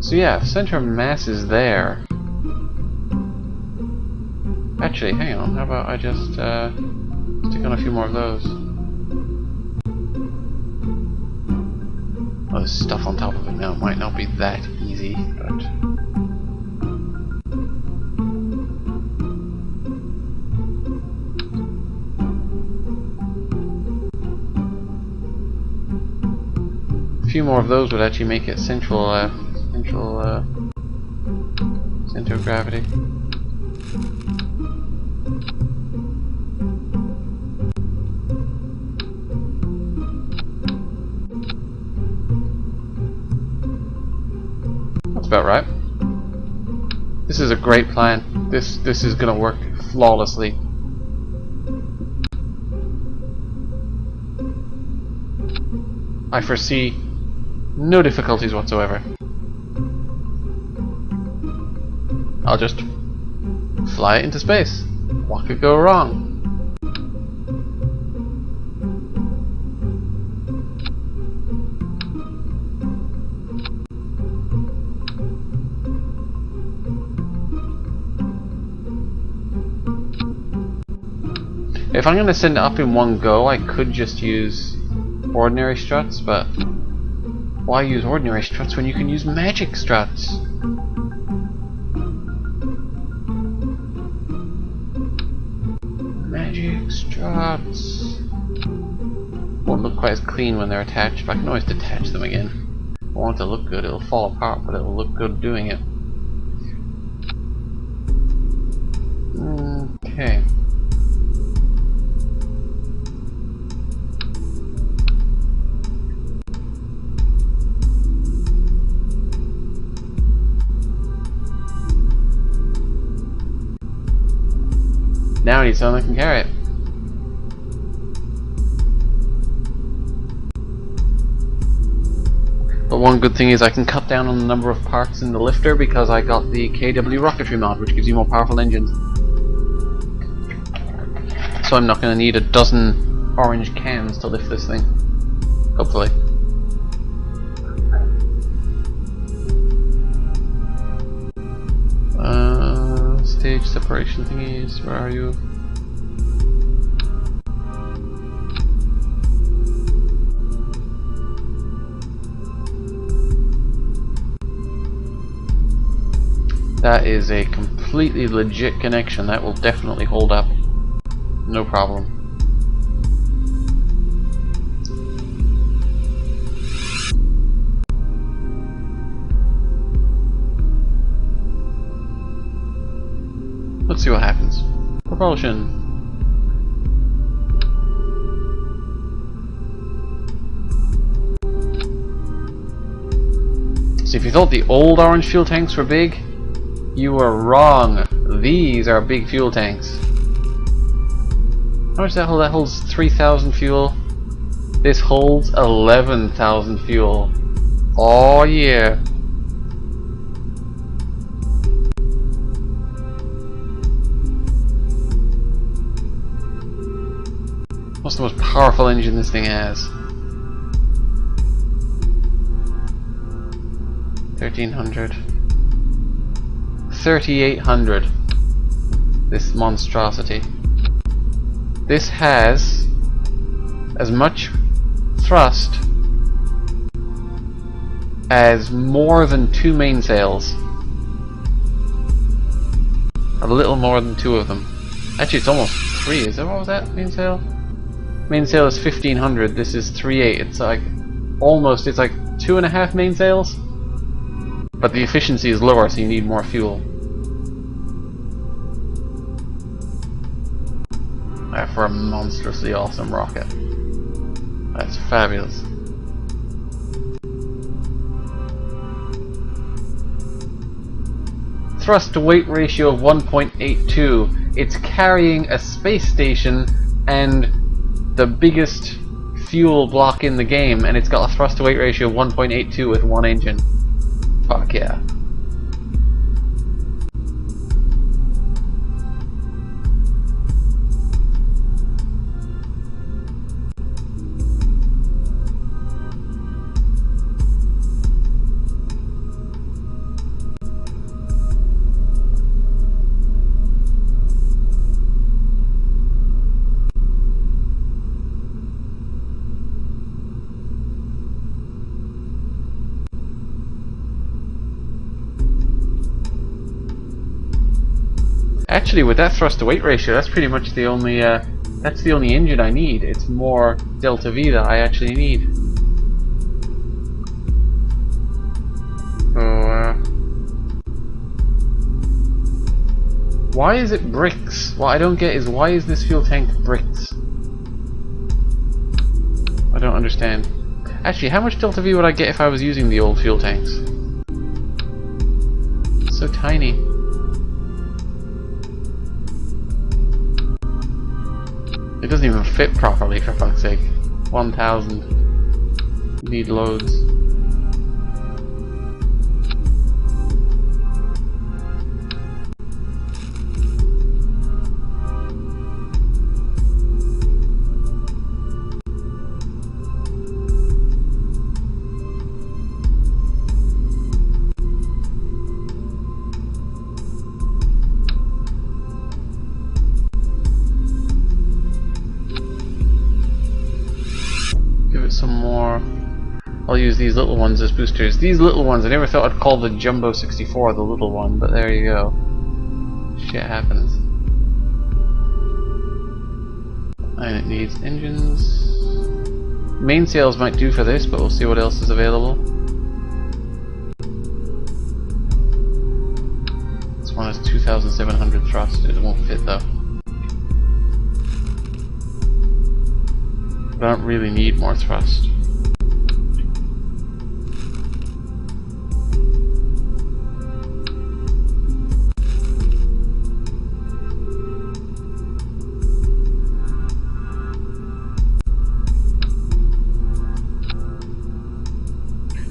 So yeah, center of mass is there. Actually, hang on, how about I just stick on a few more of those. Oh, there's stuff on top of it now. It might not be that easy, but... a few more of those would actually make it center of gravity. That's about right. This is a great plan. This is gonna work flawlessly. I foresee no difficulties whatsoever. I'll just fly it into space. What could go wrong? If I'm going to send it up in one go, I could just use ordinary struts, but why use ordinary struts when you can use magic struts? Magic struts won't look quite as clean when they're attached, but I can always detach them again. I want it to look good. It'll fall apart, but it'll look good doing it. Okay. Now I need someone that can carry it. But one good thing is I can cut down on the number of parts in the lifter because I got the KW rocketry mod, which gives you more powerful engines. So I'm not going to need a dozen orange cans to lift this thing. Hopefully. Stage separation thingies, where are you? That is a completely legit connection. That will definitely hold up. No problem. Let's see what happens. Propulsion. So if you thought the old orange fuel tanks were big, you were wrong. These are big fuel tanks. How much does that hold? That holds 3,000 fuel. This holds 11,000 fuel. Oh yeah. What's the most powerful engine this thing has? 1,300. 3,800. This monstrosity. This has as much thrust as more than 2 mainsails. A little more than 2 of them. Actually, it's almost 3. Is that what was that mainsail? Mainsail is 1,500. This is 3.8. It's like almost. It's like 2.5 mainsails. But the efficiency is lower, so you need more fuel. For a monstrously awesome rocket. That's fabulous. Thrust to weight ratio of 1.82. It's carrying a space station and the biggest fuel block in the game, and it's got a thrust to weight ratio of 1.82 with 1 engine. Fuck yeah. Actually, with that thrust to weight ratio, that's pretty much the only that's the only engine I need. It's more delta V that I actually need. So, why is it bricks? What I don't get is, why is this fuel tank bricks? I don't understand. Actually, how much delta V would I get if I was using the old fuel tanks? It's so tiny. It doesn't even fit properly, for fuck's sake. 1,000. You need loads. Some more. I'll use these little ones as boosters. These little ones, I never thought I'd call the Jumbo 64 the little one, but there you go. Shit happens. And it needs engines. Mainsails might do for this, but we'll see what else is available. This one has 2,700 thrust. It won't fit though. I don't really need more thrust.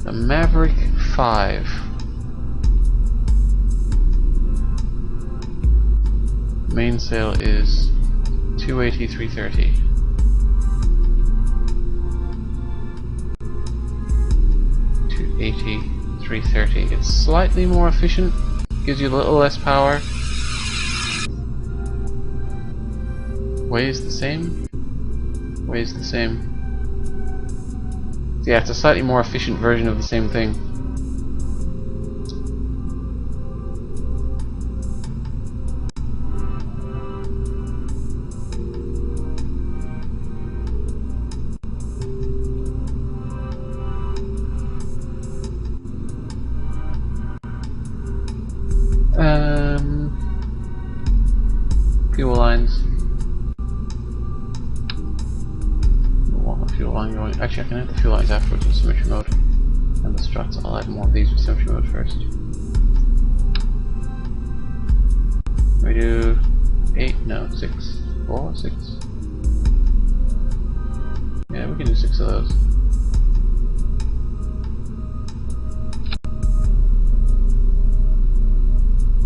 The Maverick 5. Mainsail is 280, 330. 280, 330. It's slightly more efficient, gives you a little less power. Weighs the same? Weighs the same. Yeah, it's a slightly more efficient version of the same thing. Fuel lines. Fuel line going. Actually, I can add the fuel lines afterwards with symmetry mode. And the struts, I'll add more of these with symmetry mode first. We do 8, no, 6, 4, 6. Yeah, we can do 6 of those.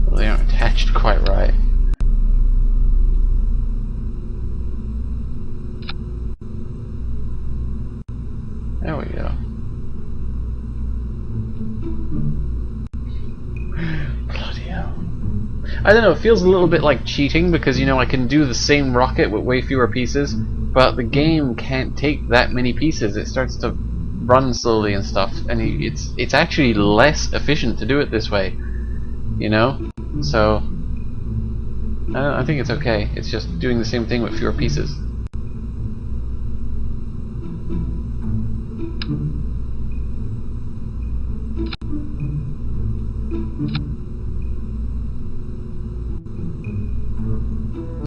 Well, they aren't attached quite right. There we go. Bloody hell. I don't know, it feels a little bit like cheating because, you know, I can do the same rocket with way fewer pieces, but the game can't take that many pieces. It starts to run slowly and stuff, and it's actually less efficient to do it this way, you know? So, I think it's okay. It's just doing the same thing with fewer pieces.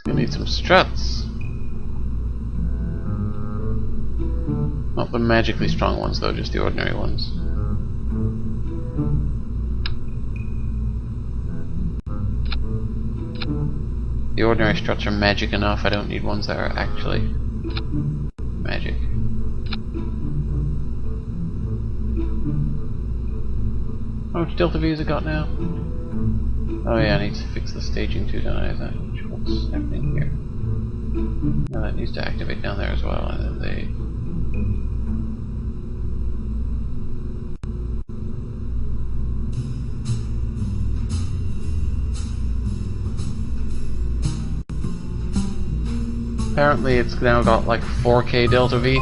Gonna need some struts. Not the magically strong ones though, just the ordinary ones. The ordinary struts are magic enough, I don't need ones that are actually magic. How much delta V has it got now? Oh yeah, I need to fix the staging too, don't I? Is that what's happening here? Now that needs to activate down there as well, and then apparently it's now got like 4K delta V.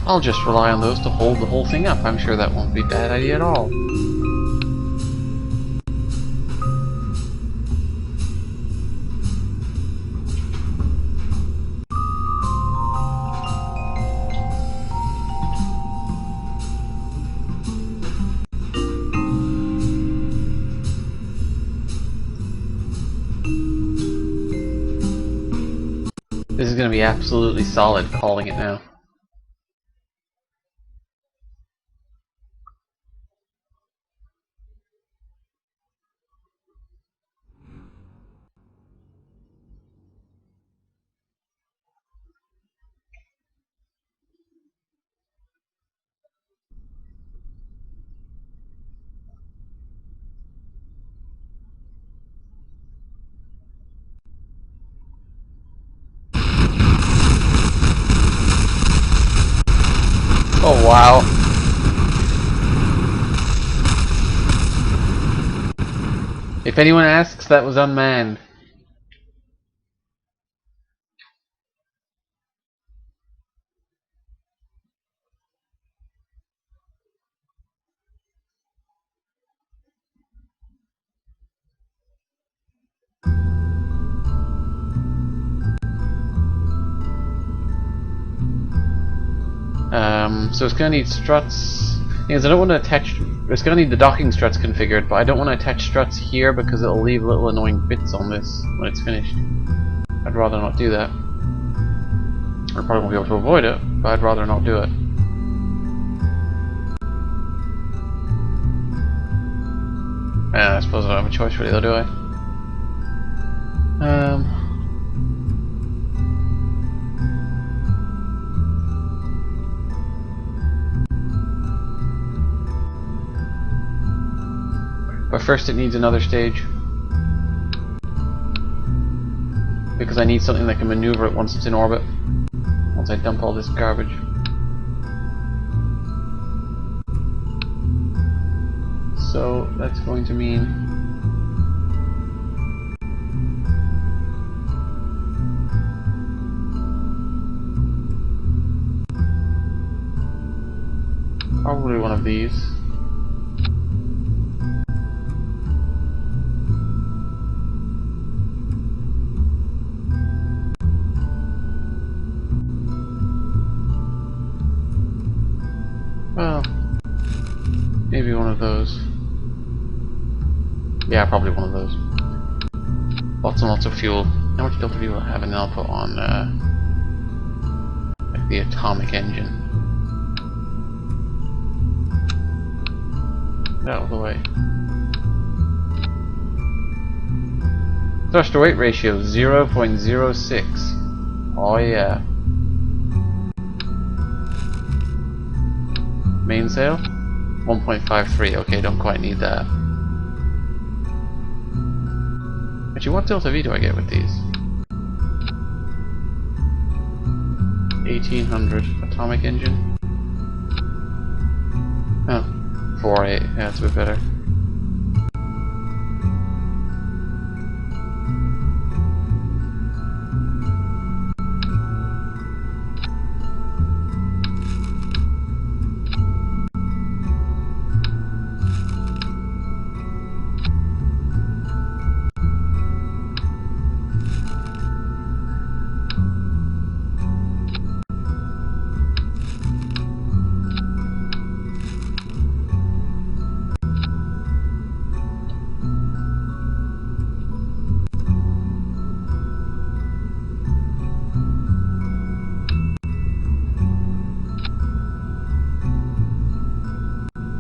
I'll just rely on those to hold the whole thing up. I'm sure that won't be a bad idea at all. This is going to be absolutely solid, calling it now. Oh wow. If anyone asks, that was unmanned. So it's going to need struts. Because I don't want to attach. It's going to need the docking struts configured, but I don't want to attach struts here because it'll leave little annoying bits on this when it's finished. I'd rather not do that. I probably won't be able to avoid it, but I'd rather not do it. I suppose I don't have a choice really, though, do I? But first it needs another stage. Because I need something that can maneuver it once it's in orbit. Once I dump all this garbage. So that's going to mean probably one of these. Well, maybe one of those. Yeah, probably one of those. Lots and lots of fuel. How much delta fuel I have, and then I'll put on like the atomic engine. Out of the way. Thrust to weight ratio 0.06. Oh yeah. Mainsail 1.53. Okay, don't quite need that. Actually, what delta V do I get with these? 1800 atomic engine. Oh, 4.8. Yeah, that's a bit better.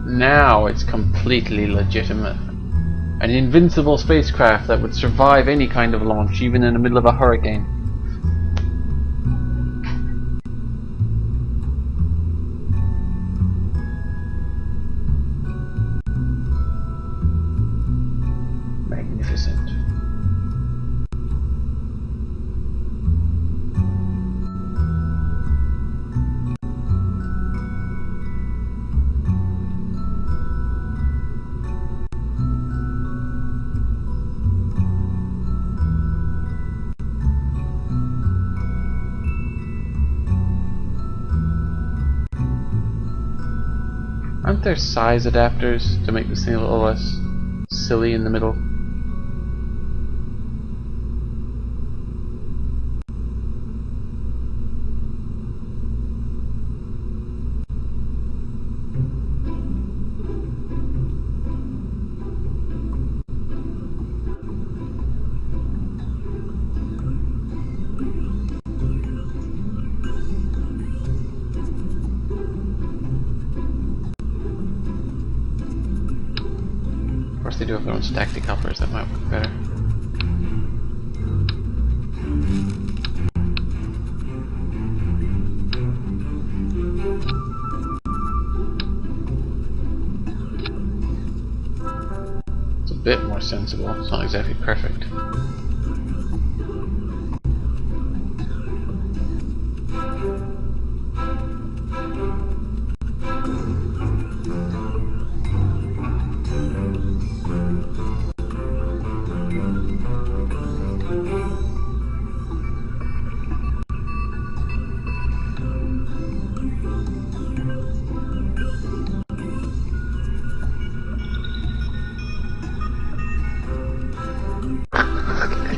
Now it's completely legitimate. An invincible spacecraft that would survive any kind of launch, even in the middle of a hurricane. Magnificent. Aren't there size adapters to make this thing a little less silly in the middle? Of course they do have their own stack decouplers, that might work better. It's a bit more sensible, it's not exactly perfect.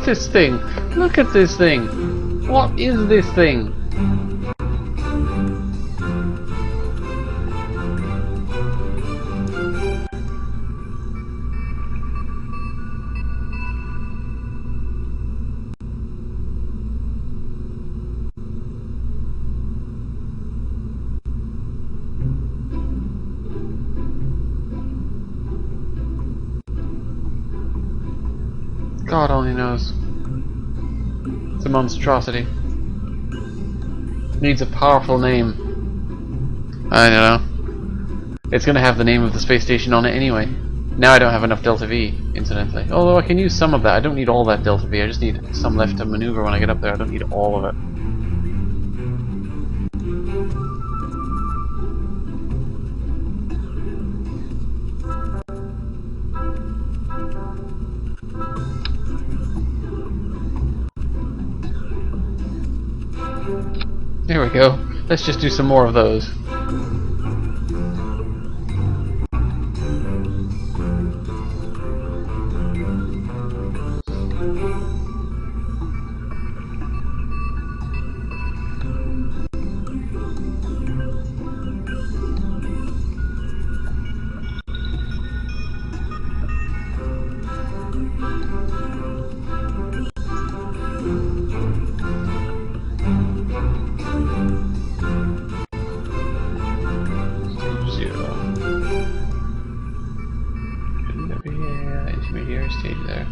This thing! Look at this thing! What is this thing? God only knows. It's a monstrosity. Needs a powerful name. I don't know. It's gonna have the name of the space station on it anyway. Now I don't have enough Delta V, incidentally. Although I can use some of that. I don't need all that Delta V. I just need some left to maneuver when I get up there. I don't need all of it. There we go. Let's just do some more of those. Intermediary stage there.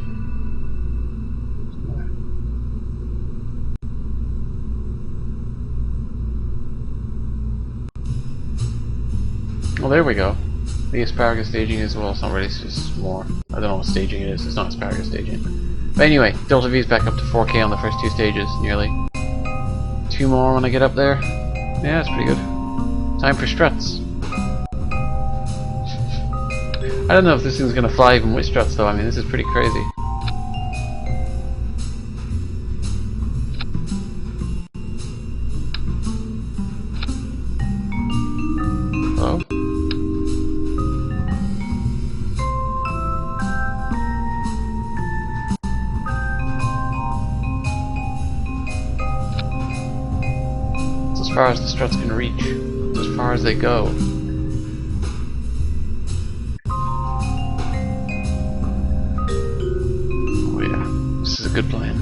Well, there we go. The asparagus staging as well. It's not really, it's just more. I don't know what staging it is. It's not asparagus staging. But anyway, Delta V is back up to 4K on the first two stages, nearly. 2 more when I get up there. Yeah, that's pretty good. Time for struts. I don't know if this thing's gonna fly even with struts though. I mean, this is pretty crazy. Hello? It's as far as the struts can reach. It's as far as they go. This is a good plan.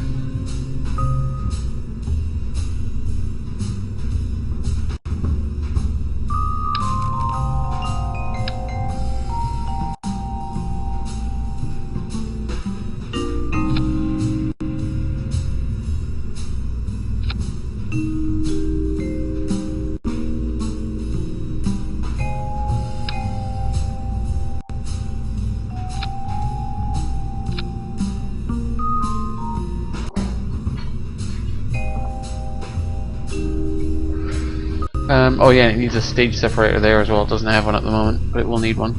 Oh yeah, it needs a stage separator there as well. It doesn't have one at the moment, but it will need one.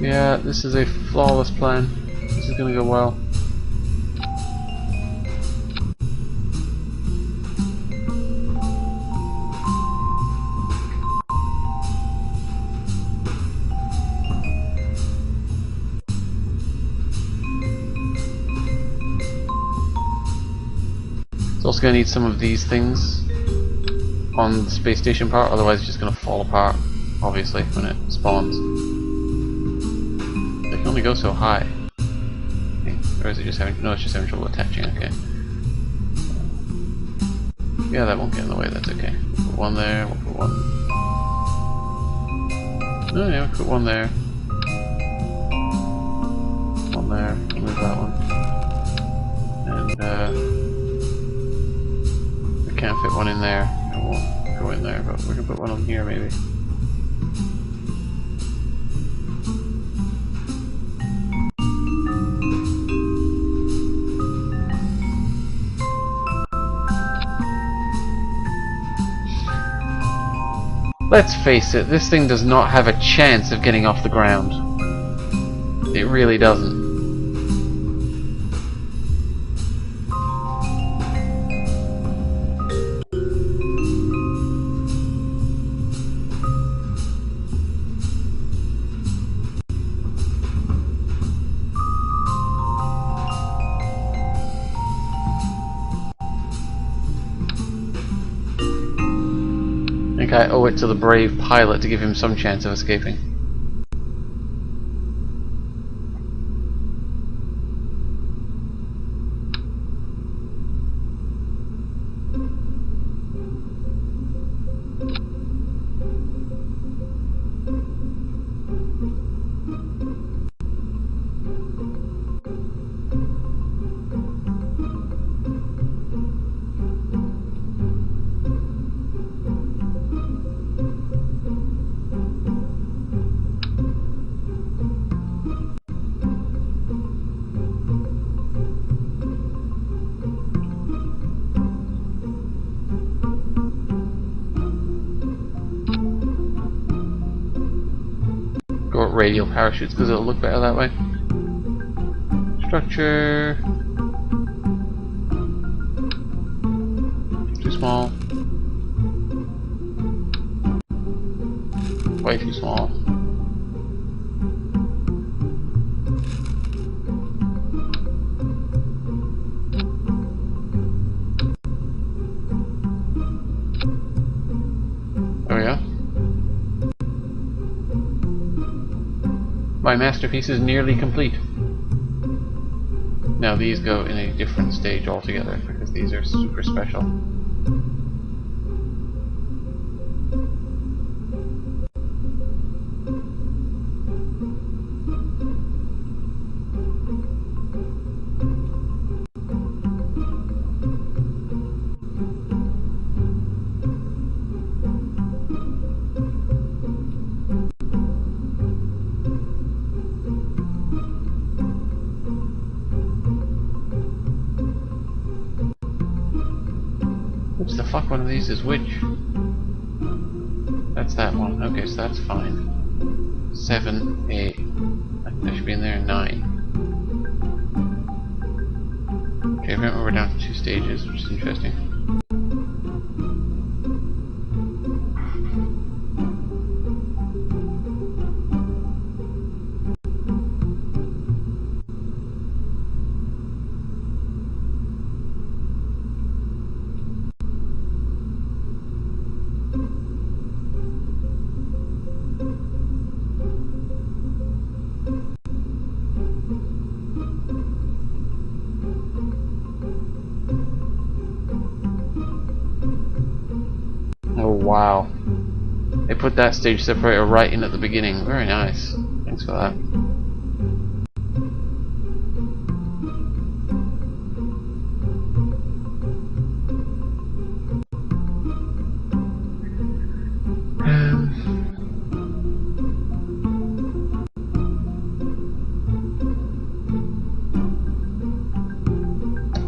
Yeah, this is a flawless plan. This is gonna go well. going to need some of these things on the space station part, otherwise it's just going to fall apart, obviously, when it spawns. They can only go so high. Okay. Or is it just having... no, it's just having trouble attaching, okay. Yeah, that won't get in the way, that's okay. We'll put one there, we'll put one... oh yeah, we'll put one there. One there, we'll move that one. And, we can't fit one in there, it won't go in there, but we can put one on here maybe. Let's face it, this thing does not have a chance of getting off the ground. It really doesn't. I think I owe it to the brave pilot to give him some chance of escaping. Go with radial parachutes because it'll look better that way. Structure. Too small. Way too small. There we go. My masterpiece is nearly complete. Now these go in a different stage altogether because these are super special. Which the fuck one of these is which? That's that one. Okay, so that's fine. 7, 8. I think that should be in there. 9. Okay, remember we're down to 2 stages, which is interesting. Oh wow. They put that stage separator right in at the beginning. Very nice. Thanks for that.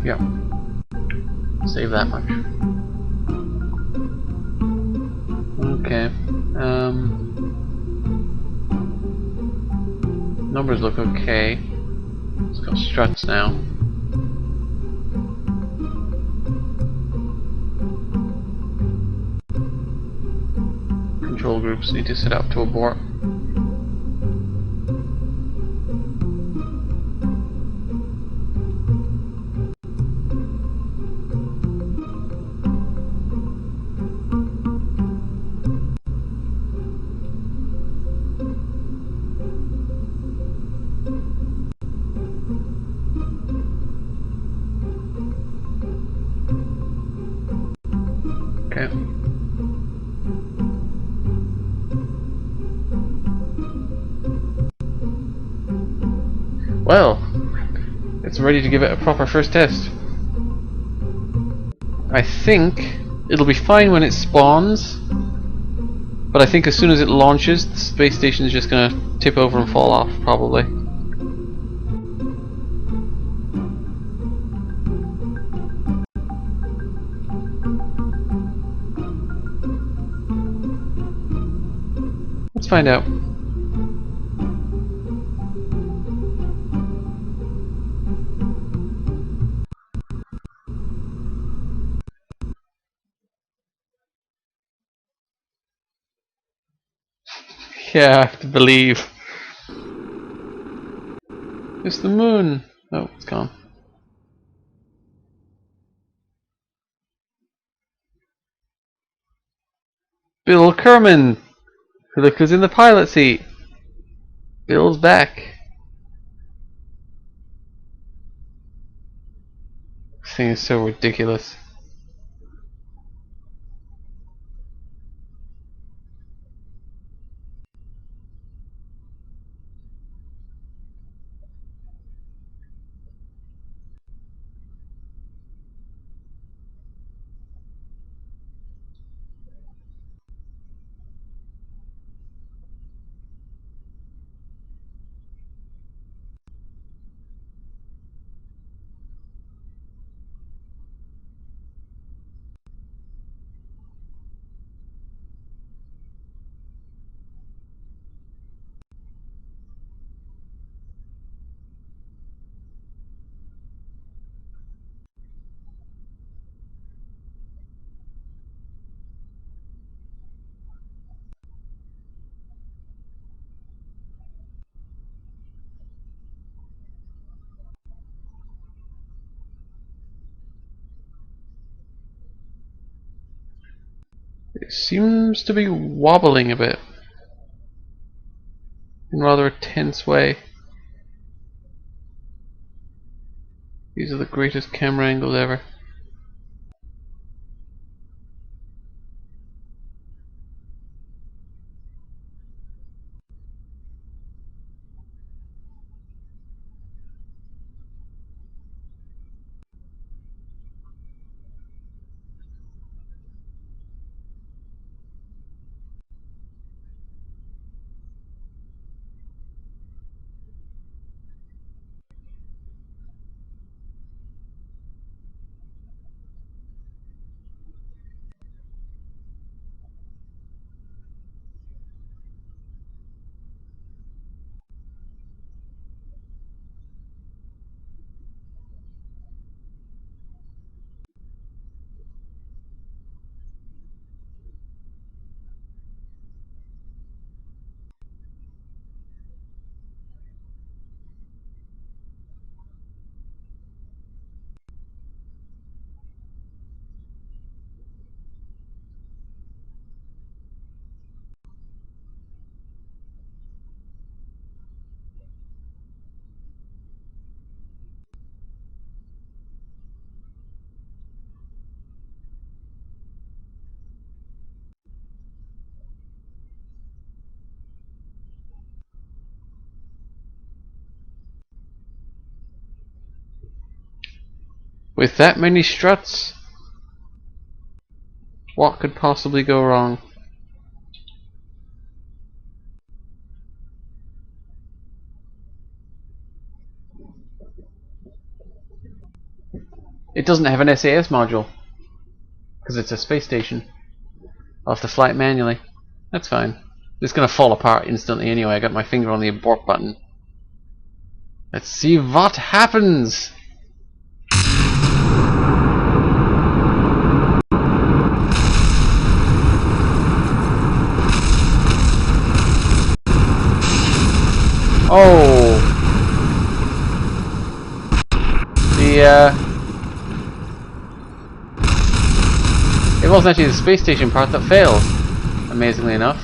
Yeah. Save that much. Okay. Numbers look okay. Let's go struts now. Control groups need to set up to abort. Well, it's ready to give it a proper first test. I think it'll be fine when it spawns, but I think as soon as it launches, the space station is just gonna tip over and fall off, probably. Let's find out. Yeah, I have to believe. It's the moon. Oh, it's gone. Bill Kerman! Look who's in the pilot seat. Bill's back. This thing is so ridiculous. It seems to be wobbling a bit. In rather a tense way. These are the greatest camera angles ever. With that many struts, what could possibly go wrong? It doesn't have an SAS module, because it's a space station. I'll have to fly it manually. That's fine. It's gonna fall apart instantly anyway. I got my finger on the abort button. Let's see what happens! Oh! It wasn't actually the space station part that failed, amazingly enough.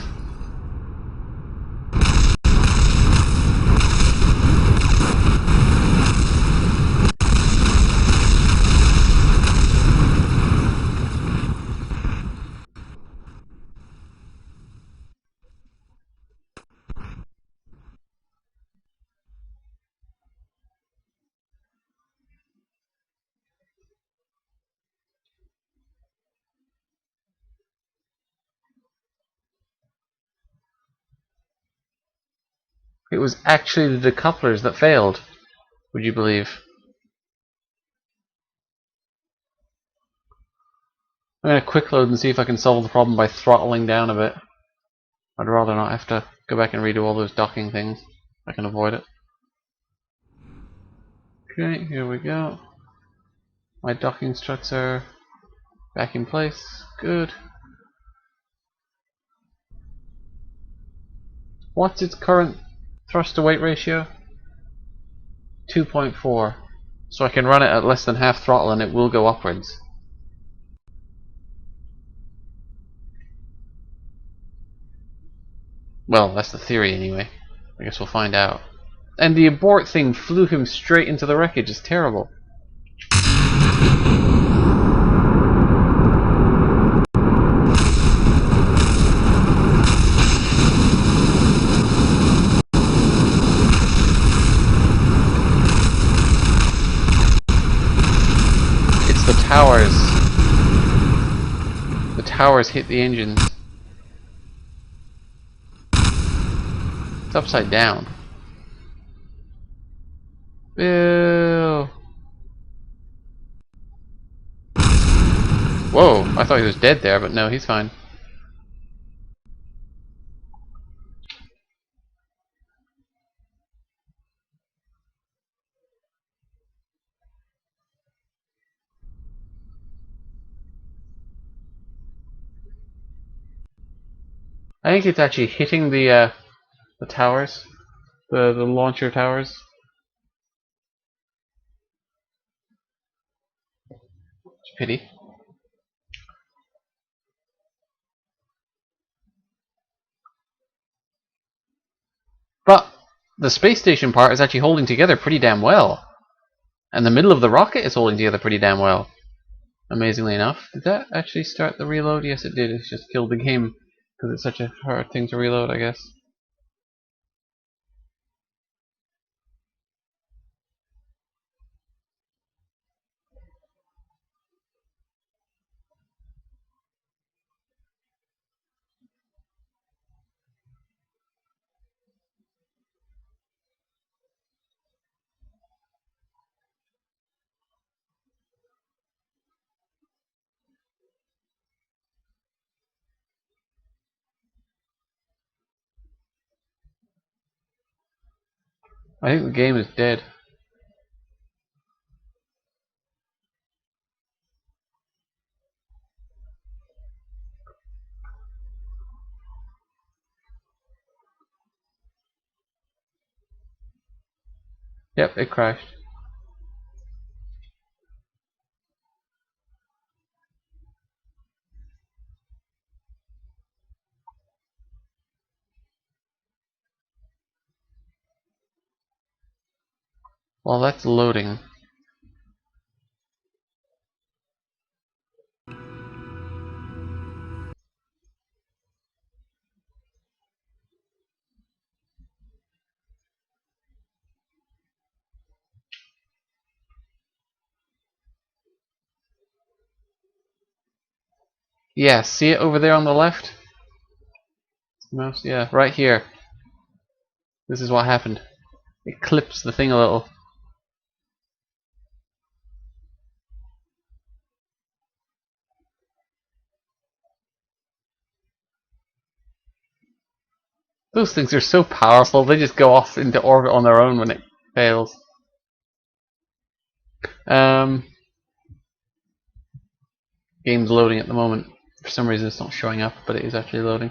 It was actually the decouplers that failed, would you believe? I'm going to quick load and see if I can solve the problem by throttling down a bit. I'd rather not have to go back and redo all those docking things. I can avoid it. Okay, here we go. My docking struts are back in place. Good. What's its current thrust to weight ratio? 2.4. So I can run it at less than half throttle and it will go upwards. Well, that's the theory anyway. I guess we'll find out. And the abort thing flew him straight into the wreckage. It's terrible. It's the towers. The towers hit the engines. It's upside down. Ew. Whoa, I thought he was dead there, but no, he's fine. I think it's actually hitting the towers, the launcher towers. It's a pity. But the space station part is actually holding together pretty damn well. And the middle of the rocket is holding together pretty damn well. Amazingly enough. Did that actually start the reload? Yes, it did. It's just killed the game because it's such a hard thing to reload, I guess. I think the game is dead. Yep, it crashed. Well, that's loading. Yeah, see it over there on the left? Mouse, yeah, right here. This is what happened. It clips the thing a little. Those things are so powerful, they just go off into orbit on their own when it fails. Game's loading at the moment. For some reason it's not showing up, but it is actually loading.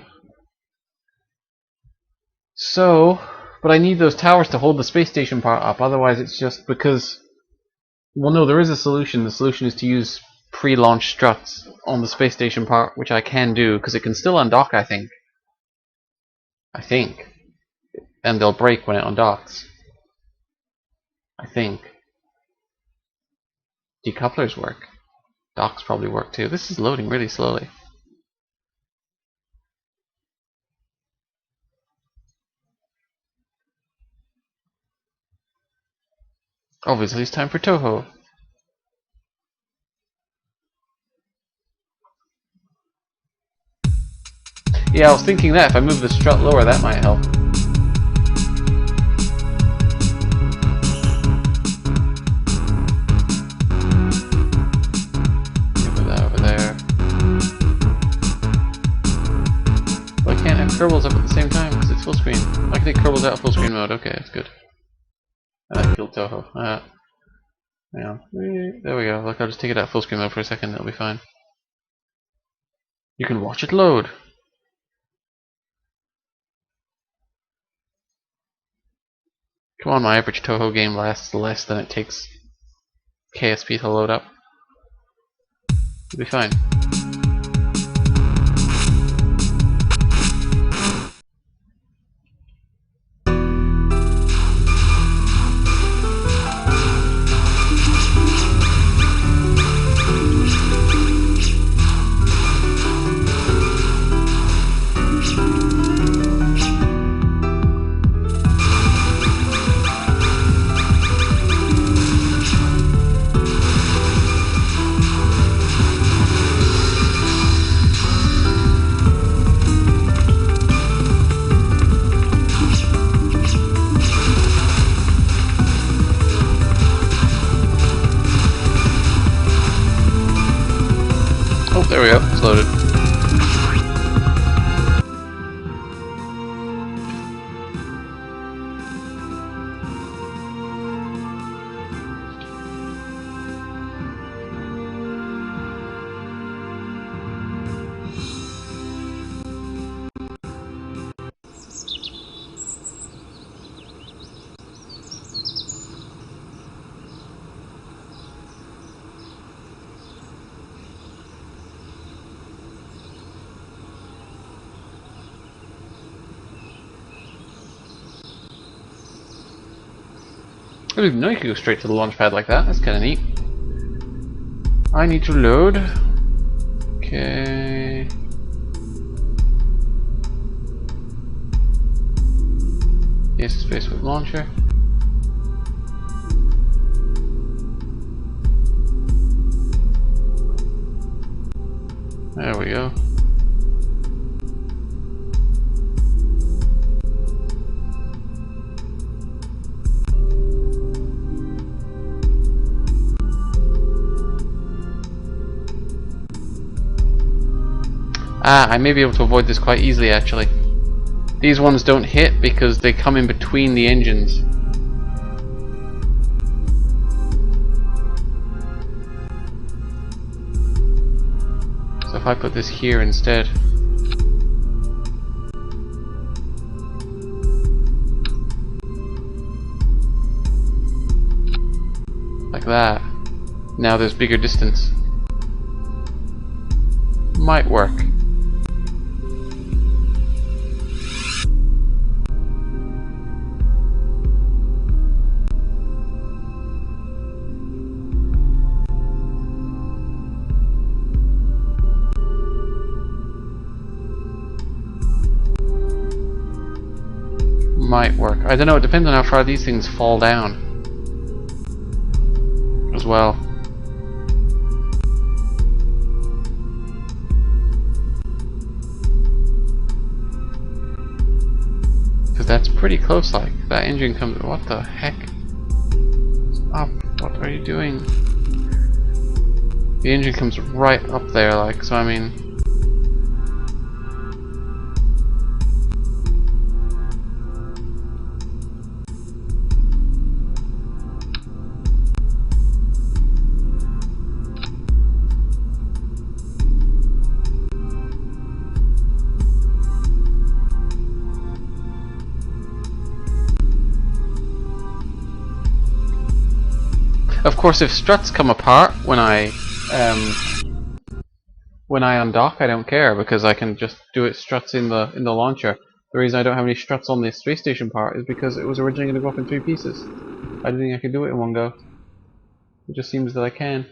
So, but I need those towers to hold the space station part up, otherwise it's just because... Well, no, there is a solution. The solution is to use pre-launch struts on the space station part, which I can do, because it can still undock, I think. And they'll break when it undocks. I think. Decouplers work. Docks probably work too. This is loading really slowly. Obviously it's time for Toho. Yeah, I was thinking that if I move the strut lower, that might help. was out of full screen mode. Okay, that's good. That killed Toho. Hang on. There we go. Look, I'll just take it out of full screen mode for a second. It'll be fine. You can watch it load. Come on, my average Toho game lasts less than it takes KSP to load up. It'll be fine. Oh, there we go. It's loaded. I didn't know you could go straight to the launch pad like that. That's kind of neat. I need to load. Okay. Yes, Facebook launcher. There we go. I may be able to avoid this quite easily actually. These ones don't hit because they come in between the engines. So if I put this here instead. Like that. Now there's bigger distance. Might work. Might work. I don't know, it depends on how far these things fall down as well. Because that's pretty close, like that engine comes. What the heck? Stop. What are you doing? The engine comes right up there, like, so I mean. Of course, if struts come apart when I undock, I don't care because I can just do it struts in the launcher. The reason I don't have any struts on the space station part is because it was originally going to go up in 3 pieces. I didn't think I could do it in one go. It just seems that I can.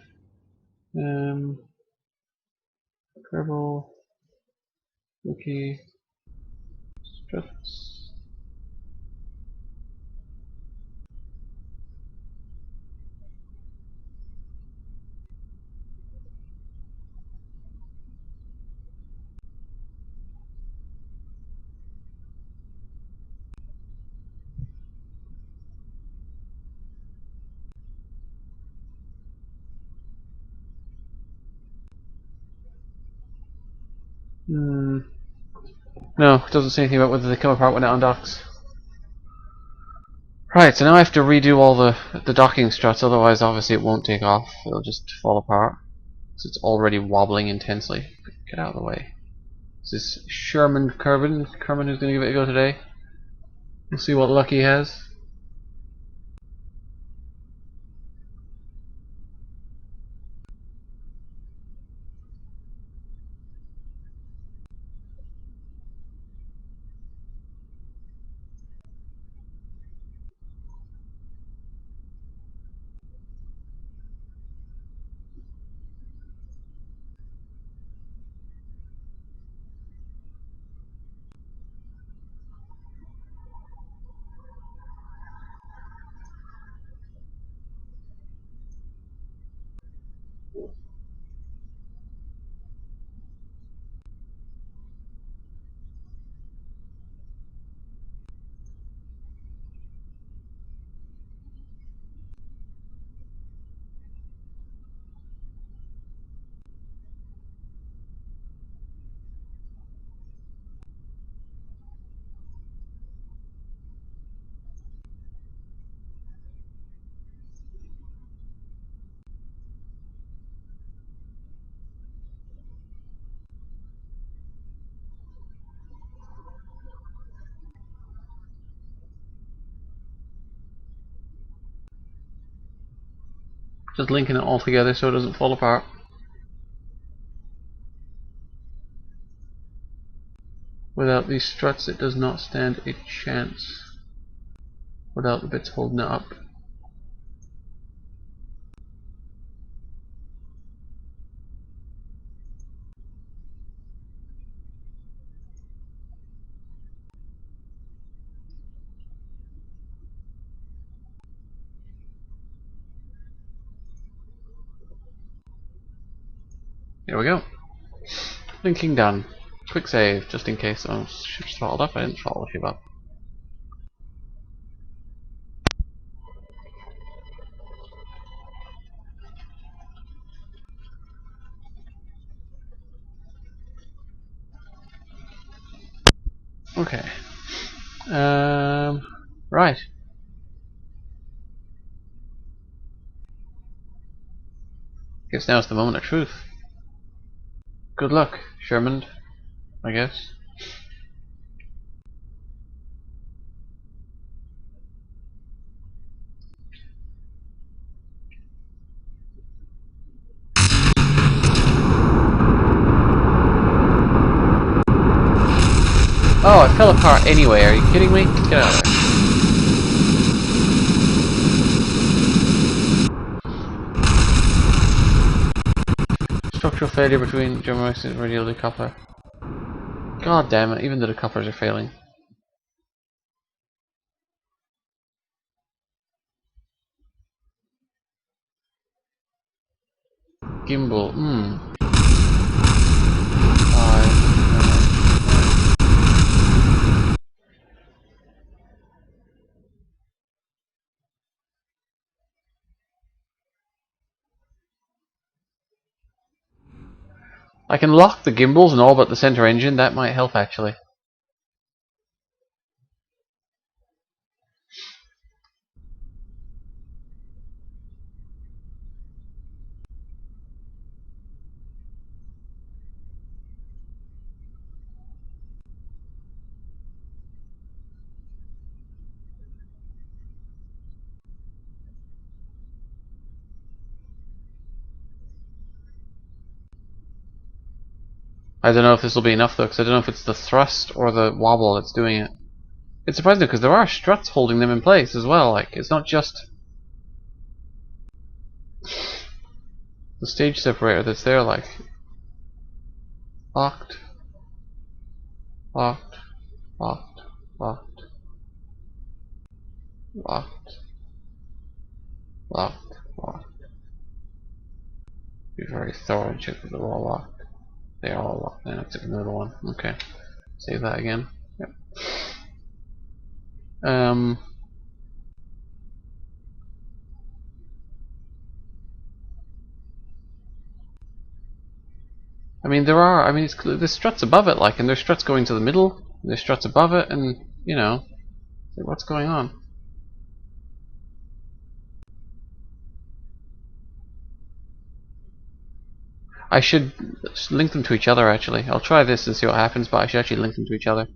Kerbal. Okay. Struts. No, it doesn't say anything about whether they come apart when it undocks. Right, so now I have to redo all the docking struts, otherwise obviously it won't take off. It'll just fall apart. So it's already wobbling intensely. Get out of the way. Is this Sherman Kerman who's going to give it a go today? We'll see what luck he has. Just linking it all together so it doesn't fall apart. Without these struts it does not stand a chance. Without the bits holding it up. Here we go. Linking done. Quick save, just in case. Oh, ship's throttled up. I didn't throttle the ship up. Okay. Right. Guess now's the moment of truth. Good luck, Sherman, I guess. Oh, it fell apart anyway, are you kidding me? Get out of there. Structural failure between German and radial decoupler. God damn it, even the decouplers are failing. Gimbal, I can lock the gimbals and all but the center engine, that might help actually. I don't know if this will be enough though, because I don't know if it's the thrust or the wobble that's doing it. It's surprising because there are struts holding them in place as well, like, it's not just the stage separator that's there, like, locked, locked, locked, locked, locked, locked, locked. Be very thorough and check that they're all locked. They are all locked now, except for the middle one. Okay. Save that again. Yep. I mean, there are, I mean, there's struts above it, like, and there's struts going to the middle, and there's struts above it, and, you know, what's going on? I should link them to each other actually. I'll try this and see what happens, but I should actually link them to each other.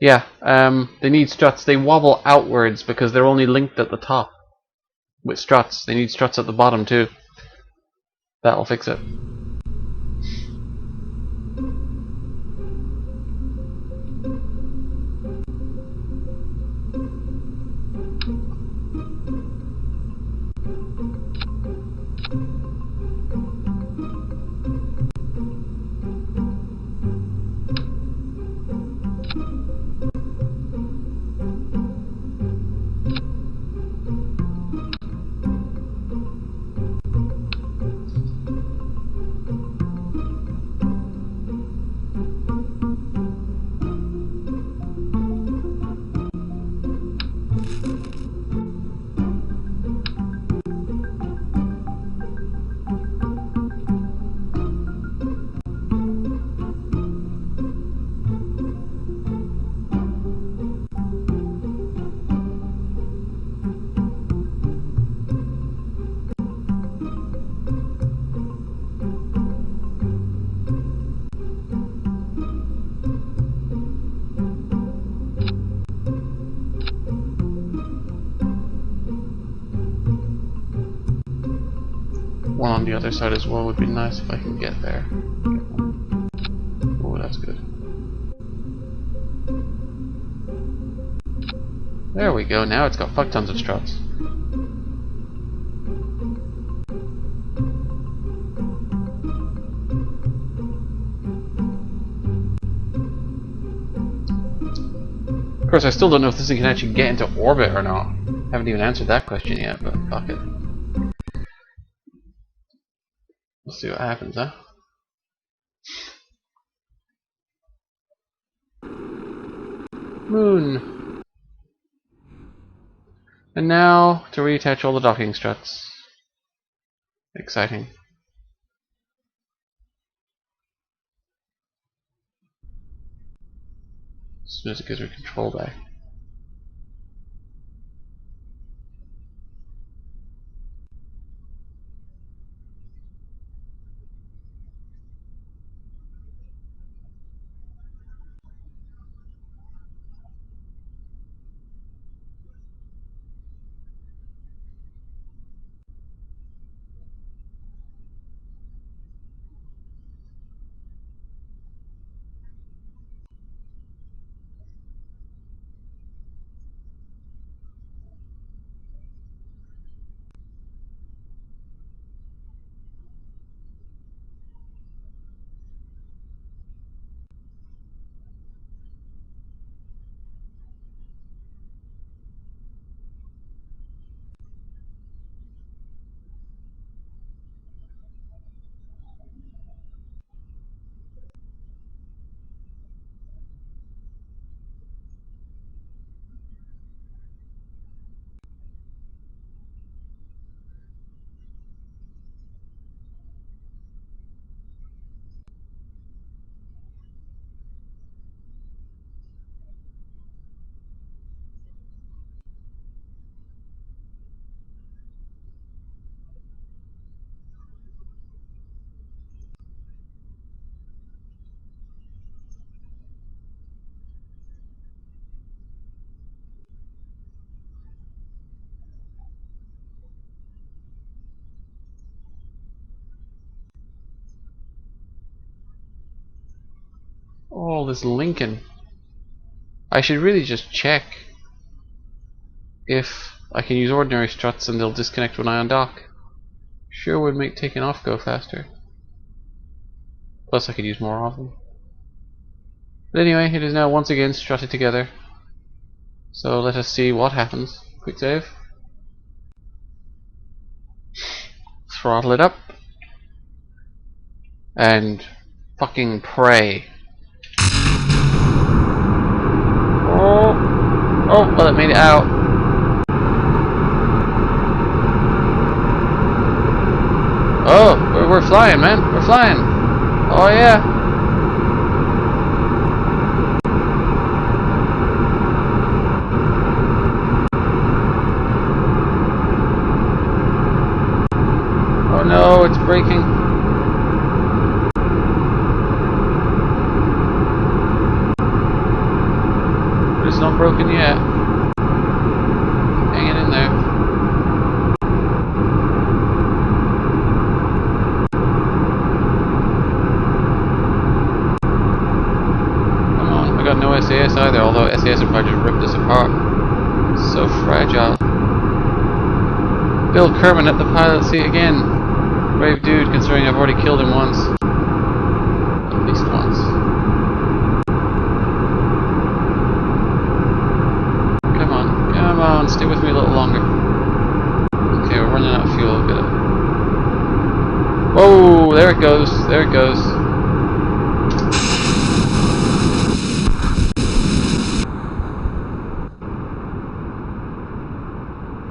Yeah, they need struts. They wobble outwards because they're only linked at the top with struts. They need struts at the bottom too. That'll fix it. One on the other side as well would be nice if I can get there. Oh, that's good. There we go, now it's got fuck tons of struts. Of course, I still don't know if this thing can actually get into orbit or not. Haven't even answered that question yet, but fuck it. We'll see what happens, huh? Moon. And now to reattach all the docking struts. Exciting. As soon as it gives her control back. Oh, this Lincoln. I should really just check if I can use ordinary struts and they'll disconnect when I undock. Sure would make taking off go faster. Plus I could use more of them. But anyway, it is now once again strutted together. So let us see what happens. Quick save. Throttle it up. And fucking pray. Oh, well, it made it out. Oh, we're flying, man. We're flying. Oh, yeah. Oh, no, it's breaking. But it's not broken yet. Hanging in there. I got no SAS either, although SAS would probably just rip this apart. So fragile. Bill Kerman at the pilot seat again. Brave dude, considering I've already killed him once. At least once. Come on, stay with me a little longer. Okay, we're running out of fuel, look at it. Whoa, there it goes, there it goes.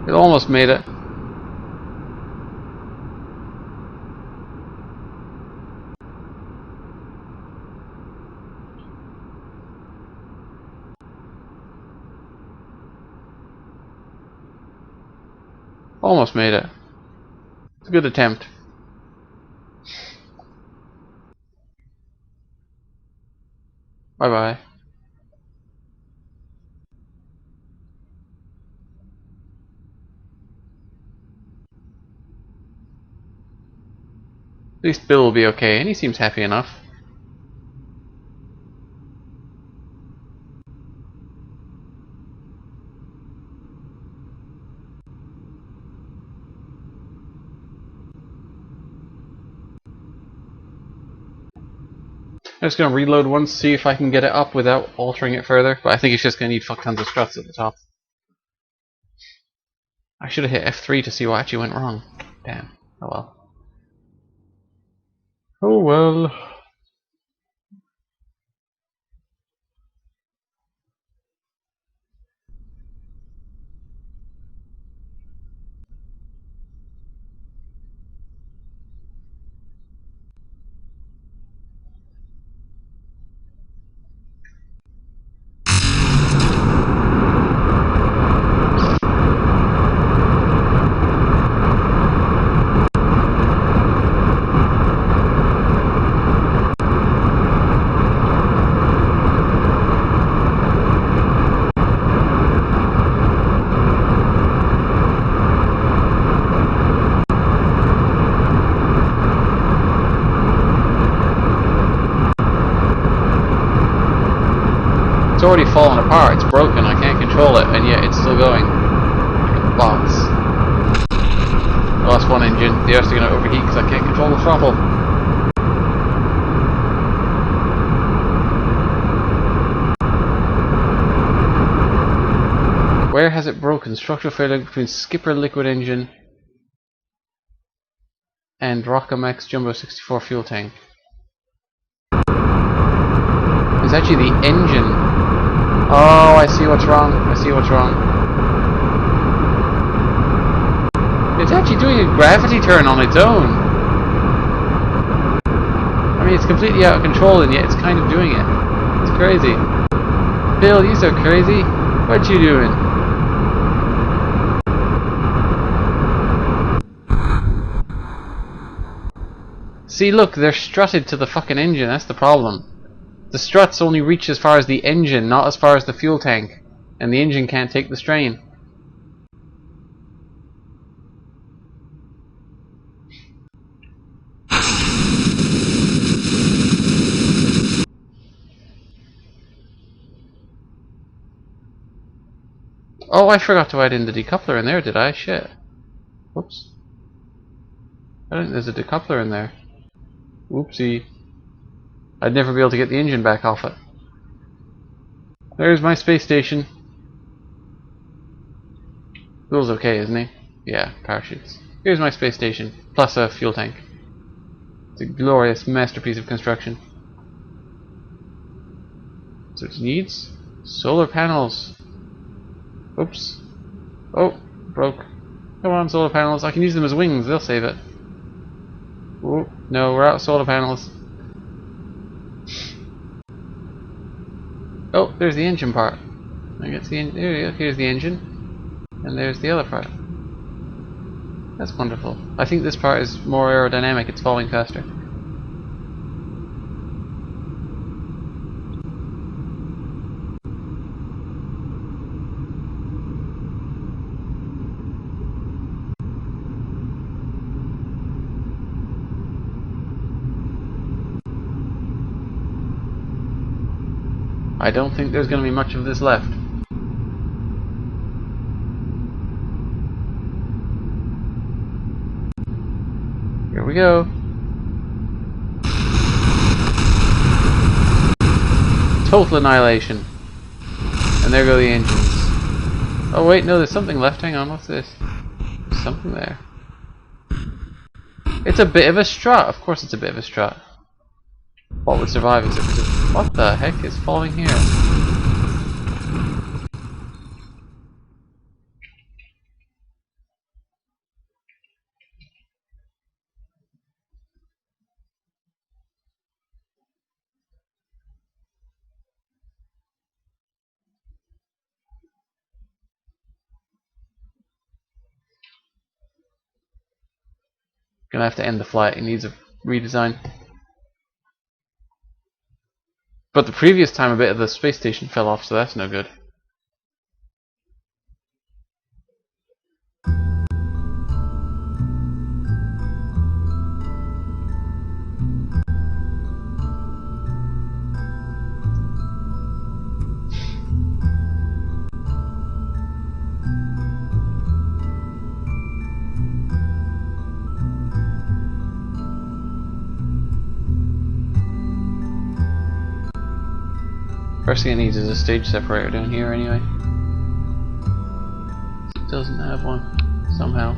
It almost made it. Almost made it. It's a good attempt. Bye bye. At least Bill will be okay, and he seems happy enough. I'm just going to reload once, see if I can get it up without altering it further, but I think it's just going to need fuck tons of struts at the top. I should have hit F3 to see what actually went wrong. Damn. Oh well. Oh well. It's already fallen apart, it's broken, I can't control it, and yet it's still going. Like a boss. I lost one engine, the others are going to overheat because I can't control the throttle. Where has it broken? Structural failure between Skipper liquid engine and Rocamax Jumbo 64 fuel tank. It's actually the engine. Oh, I see what's wrong. I see what's wrong. It's actually doing a gravity turn on its own. I mean, it's completely out of control, and yet it's kind of doing it. It's crazy. Bill, you so crazy. What you doing? See, look, they're strutted to the fucking engine. That's the problem. The struts only reach as far as the engine, not as far as the fuel tank. And the engine can't take the strain. Oh, I forgot to add in the decoupler in there, did I? Shit. Whoops. I don't think there's a decoupler in there. Oopsie. I'd never be able to get the engine back off it. There's my space station. Bill's okay, isn't he? Yeah, parachutes. Here's my space station, plus a fuel tank. It's a glorious masterpiece of construction. So it needs solar panels. Oops. Oh, broke. Come on, solar panels. I can use them as wings. They'll save it. Oh, no, we're out of solar panels. Oh, there's the engine part. I get the there we go. Here's the engine, and there's the other part. That's wonderful. I think this part is more aerodynamic. It's falling faster. I don't think there's going to be much of this left. Here we go. Total annihilation. And there go the engines. Oh wait, no, there's something left. Hang on, what's this? There's something there. It's a bit of a strut. Of course it's a bit of a strut. What would survive is if it's what the heck is falling here? Gonna have to end the flight. It needs a redesign. But the previous time a bit of the space station fell off, so that's no good. First thing it needs is a stage separator down here anyway. It doesn't have one, somehow.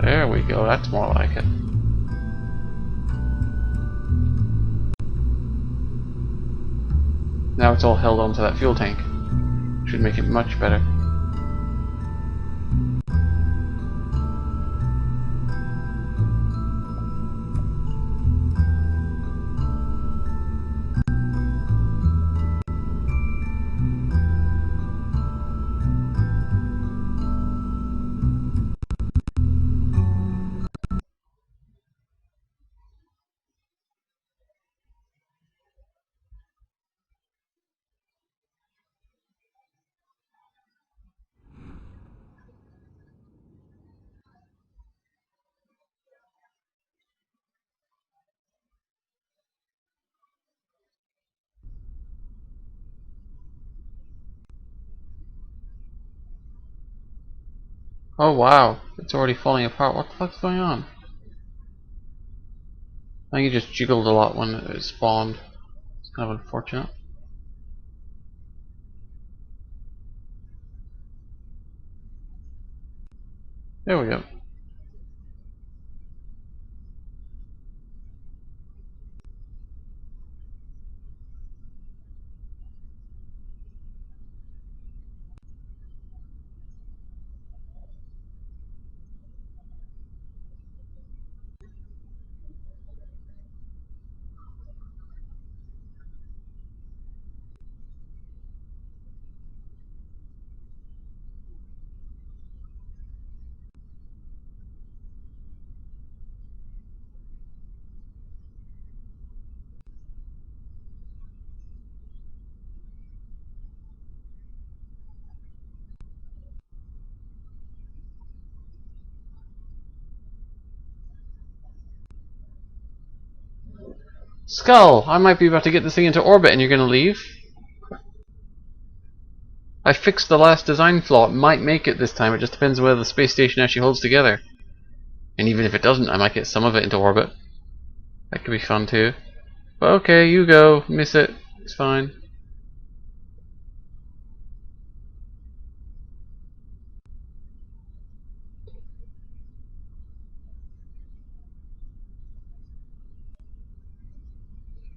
There we go, that's more like it. Now it's all held onto that fuel tank. Should make it much better. Oh wow, it's already falling apart. What the fuck's going on? I think it just jiggled a lot when it spawned. It's kind of unfortunate. There we go. Skull! I might be about to get this thing into orbit and you're gonna leave? I fixed the last design flaw. It might make it this time. It just depends whether the space station actually holds together. And even if it doesn't, I might get some of it into orbit. That could be fun too. But okay, you go. Miss it. It's fine.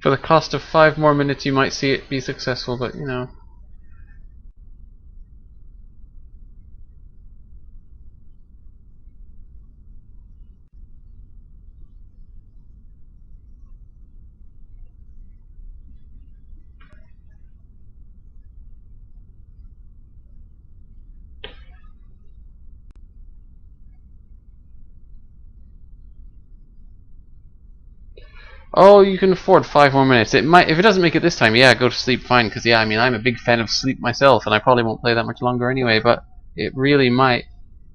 For the cost of 5 more minutes, you might see it be successful, but you know. Oh, you can afford 5 more minutes. It might, if it doesn't make it this time, yeah, go to sleep fine. Because yeah, I mean, I'm a big fan of sleep myself, and I probably won't play that much longer anyway. But it really might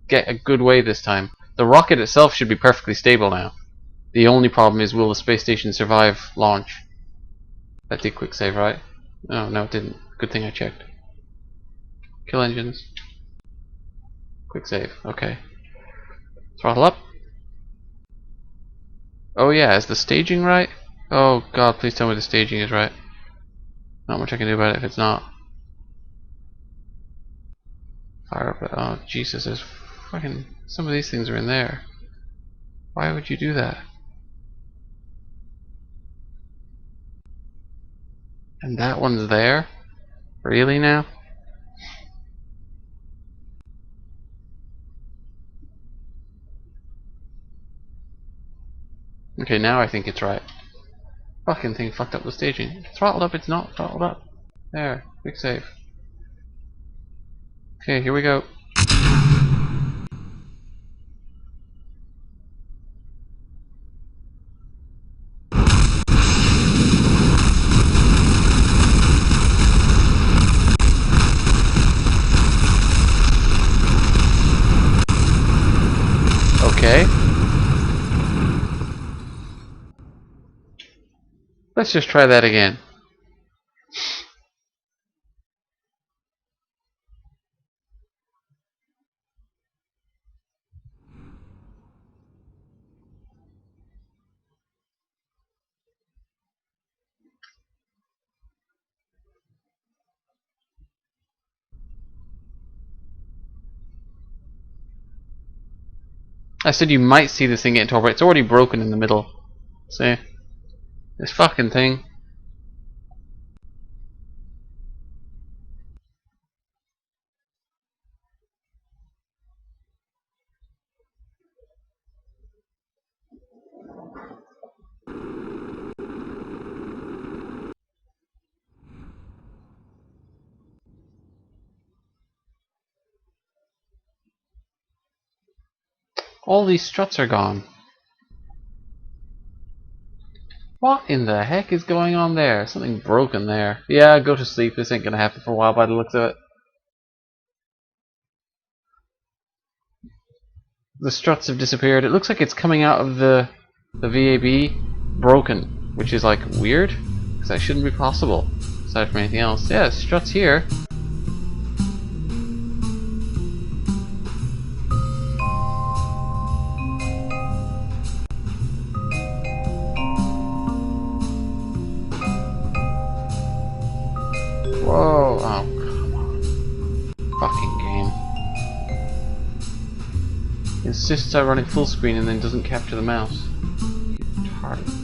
get a good way this time. The rocket itself should be perfectly stable now. The only problem is, will the space station survive launch? That did quick save, right? Oh no, it didn't. Good thing I checked. Kill engines. Quick save. Okay. Throttle up. Oh yeah, is the staging right? Oh god, please tell me the staging is right. Not much I can do about it if it's not. Fire up. Oh Jesus, there's fucking. Some of these things are in there. Why would you do that? And that one's there? Really now? Okay, now I think it's right. Fucking thing fucked up the staging. Throttled up, it's not throttled up. There, quick save. Okay, here we go. Okay. Let's just try that again. I said you might see this thing get into orbit. It's already broken in the middle. See? This fucking thing. All these struts are gone. What in the heck is going on there? Something broken there. Yeah, go to sleep. This ain't gonna happen for a while by the looks of it. The struts have disappeared. It looks like it's coming out of the VAB broken, which is like weird, because that shouldn't be possible, aside from anything else. Yeah, struts here. Whoa, oh, come on. Fucking game. Insists I run it full screen and then doesn't capture the mouse. Retarded.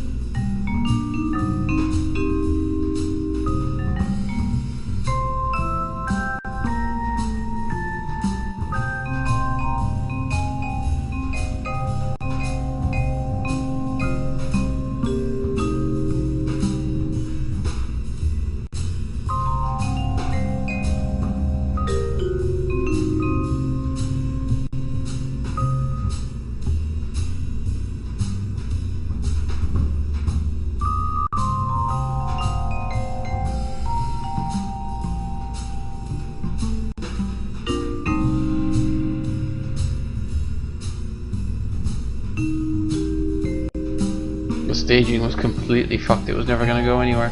The staging was completely fucked. It was never going to go anywhere.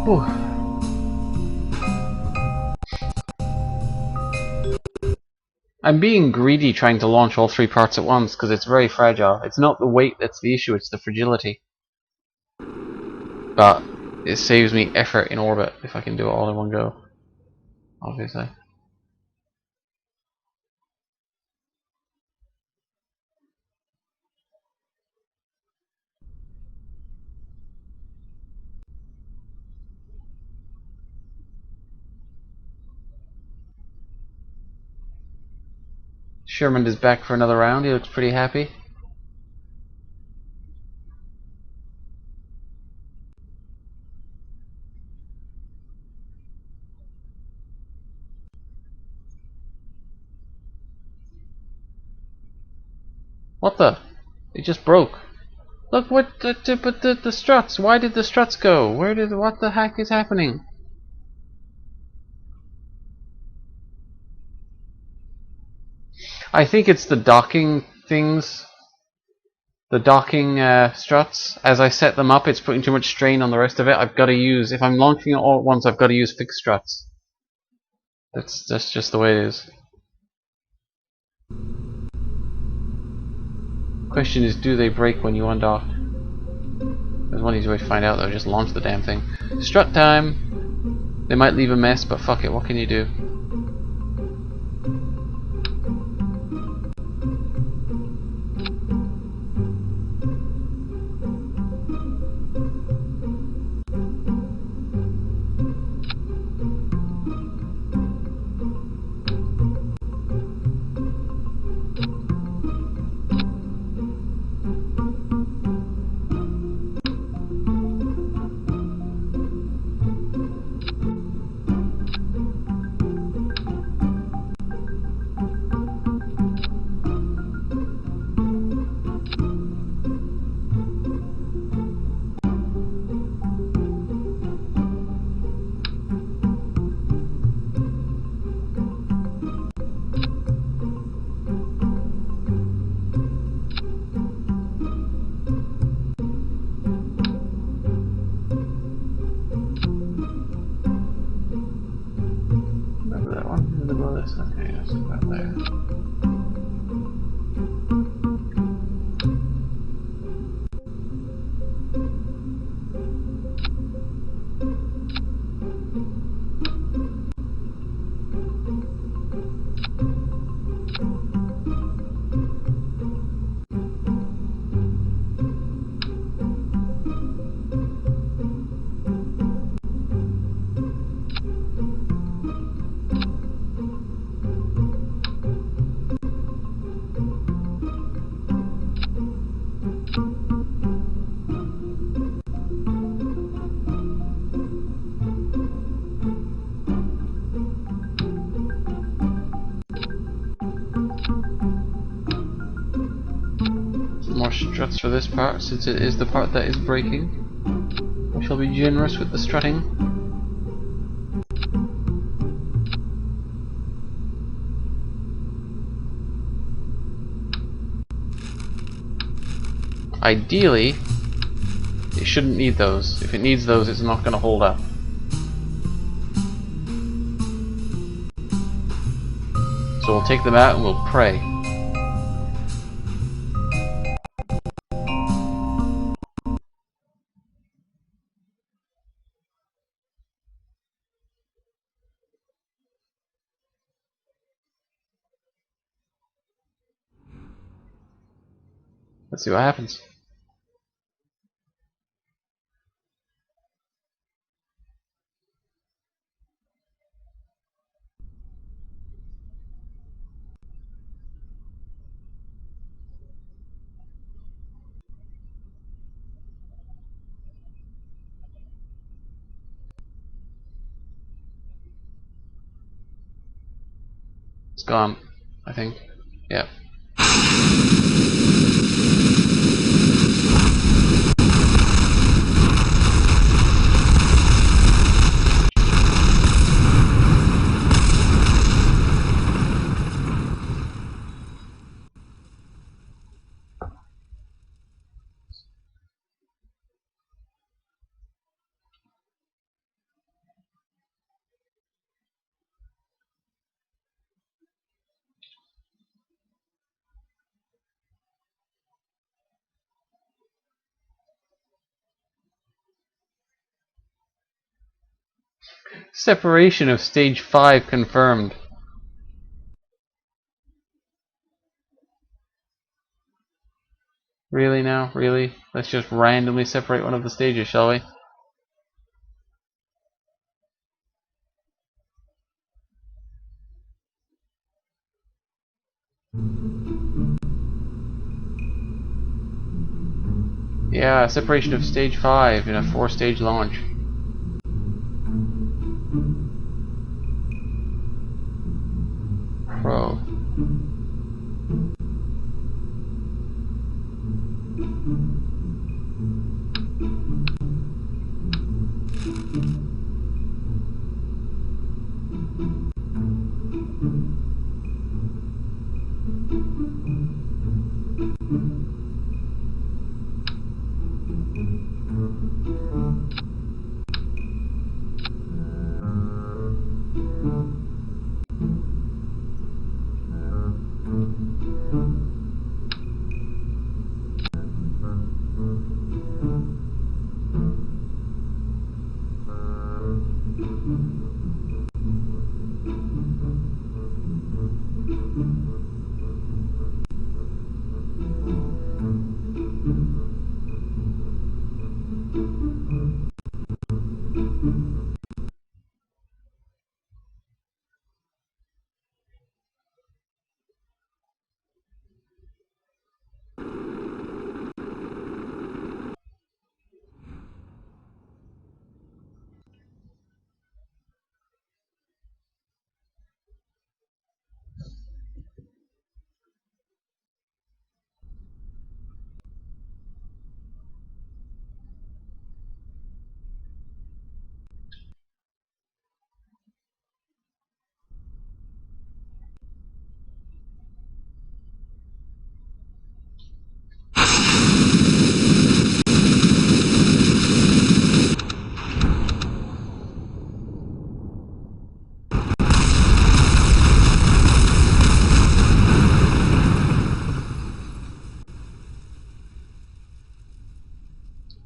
Whew. I'm being greedy trying to launch all 3 parts at once because it's very fragile. It's not the weight that's the issue, it's the fragility. But it saves me effort in orbit if I can do it all in one go. Obviously. Sherman is back for another round. He looks pretty happy. What the? It just broke. Look what the struts. Why did the struts go? What the heck is happening? I think it's the docking things. The docking struts. As I set them up, it's putting too much strain on the rest of it. I've got to use, if I'm launching it all at once, I've got to use fixed struts. That's just the way it is. Question is, do they break when you undock? There's one easy way to find out though, just launch the damn thing. Strut time! They might leave a mess, but fuck it, what can you do? Okay, let's see that there. More struts for this part, since it is the part that is breaking. I shall be generous with the strutting. Ideally, It shouldn't need those. If it needs those, it's not going to hold up. So we'll take them out and we'll pray. Let's see what happens. It's gone, I think. Yeah. Separation of stage 5 confirmed. Really now? Really? Let's just randomly separate one of the stages, shall we? Yeah, separation of stage 5 in a 4-stage launch. Pro.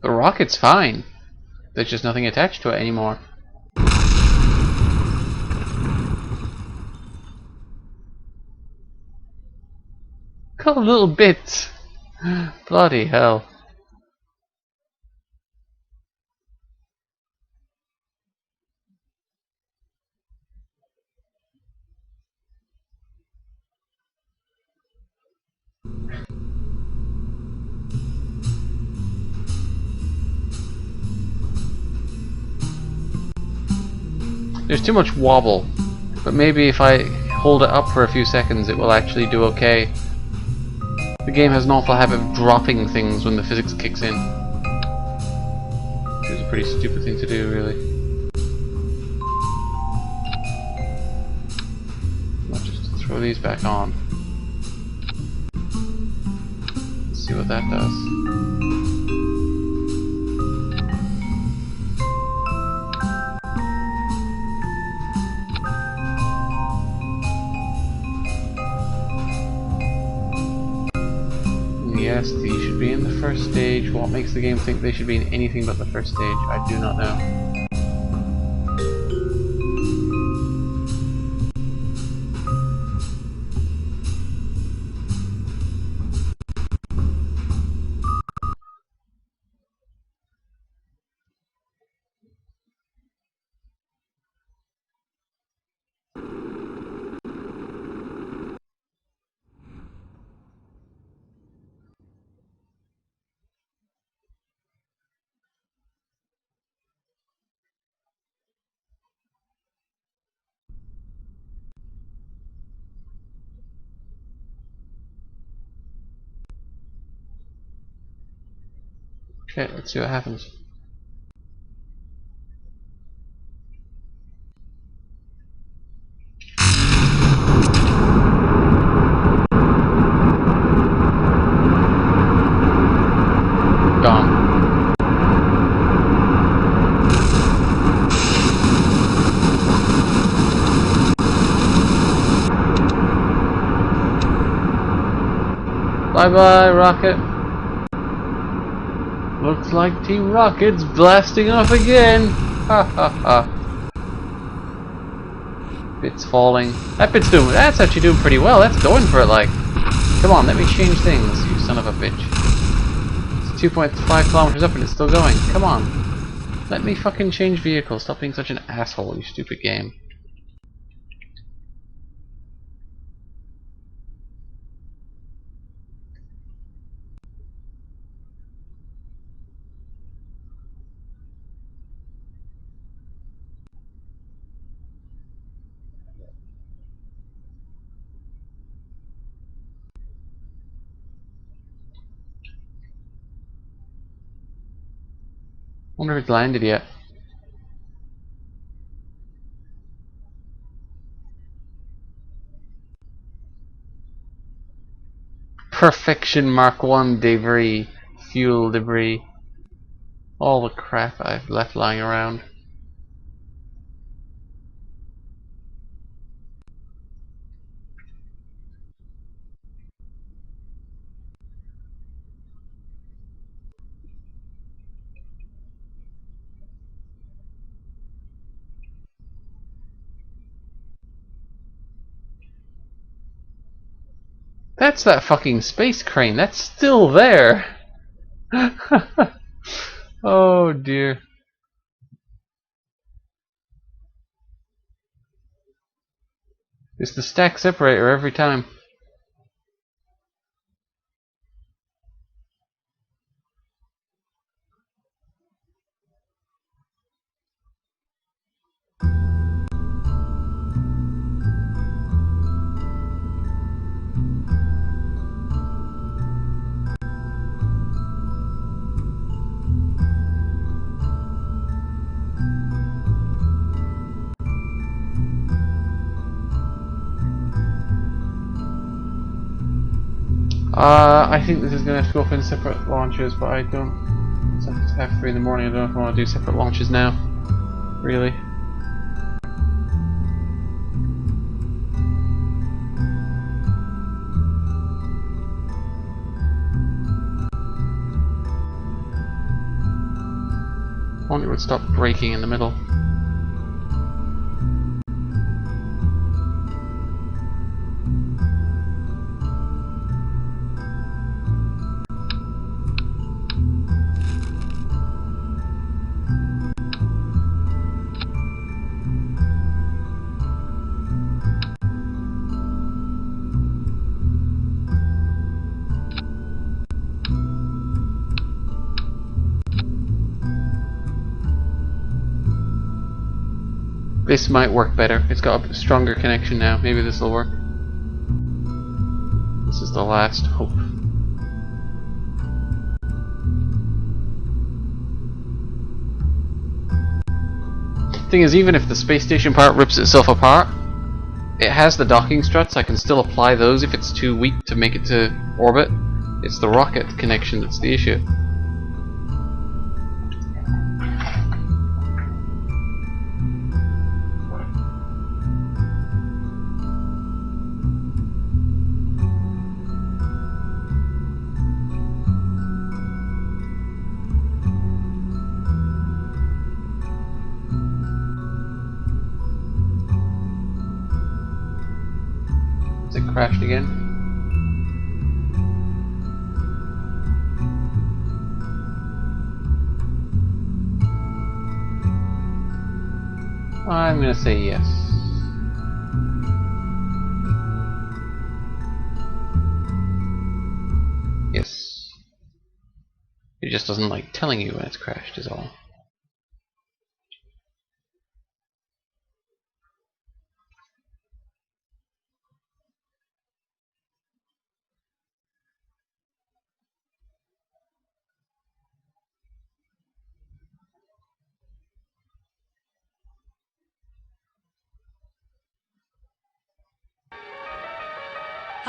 The rocket's fine. There's just nothing attached to it anymore. Got a little bit. Bloody hell. There's too much wobble, but maybe if I hold it up for a few seconds it will actually do okay. The game has an awful habit of dropping things when the physics kicks in. Which is a pretty stupid thing to do, really. I'll just throw these back on. Let's see what that does. stage. What makes the game think they should be in anything but the first stage? I do not know. Okay, let's see what happens. Gone. Bye bye, Rocket. Looks like Team Rocket's blasting off again. Ha ha ha. Bit's falling. That's actually doing pretty well. That's going for it, like. Come on, let me change things, you son of a bitch. It's 2.5 kilometers up and it's still going. Come on. Let me fucking change vehicles. Stop being such an asshole, you stupid game. Wonder if it's landed yet. Perfection Mark 1 debris. Fuel debris. All the crap I've left lying around. That's that fucking space crane. That's still there. Oh dear. It's the stack separator every time. I think this is going to have to go off in separate launches, but I don't. It's half 3 in the morning. I don't know if I want to do separate launches now. Really. I wonder it would stop braking in the middle. This might work better. It's got a stronger connection now. Maybe this will work. This is the last hope. Thing is, even if the space station part rips itself apart, it has the docking struts. I can still apply those if it's too weak to make it to orbit. It's the rocket connection that's the issue. crashed again. I'm gonna say yes. Yes. It just doesn't like telling you when it's crashed is all.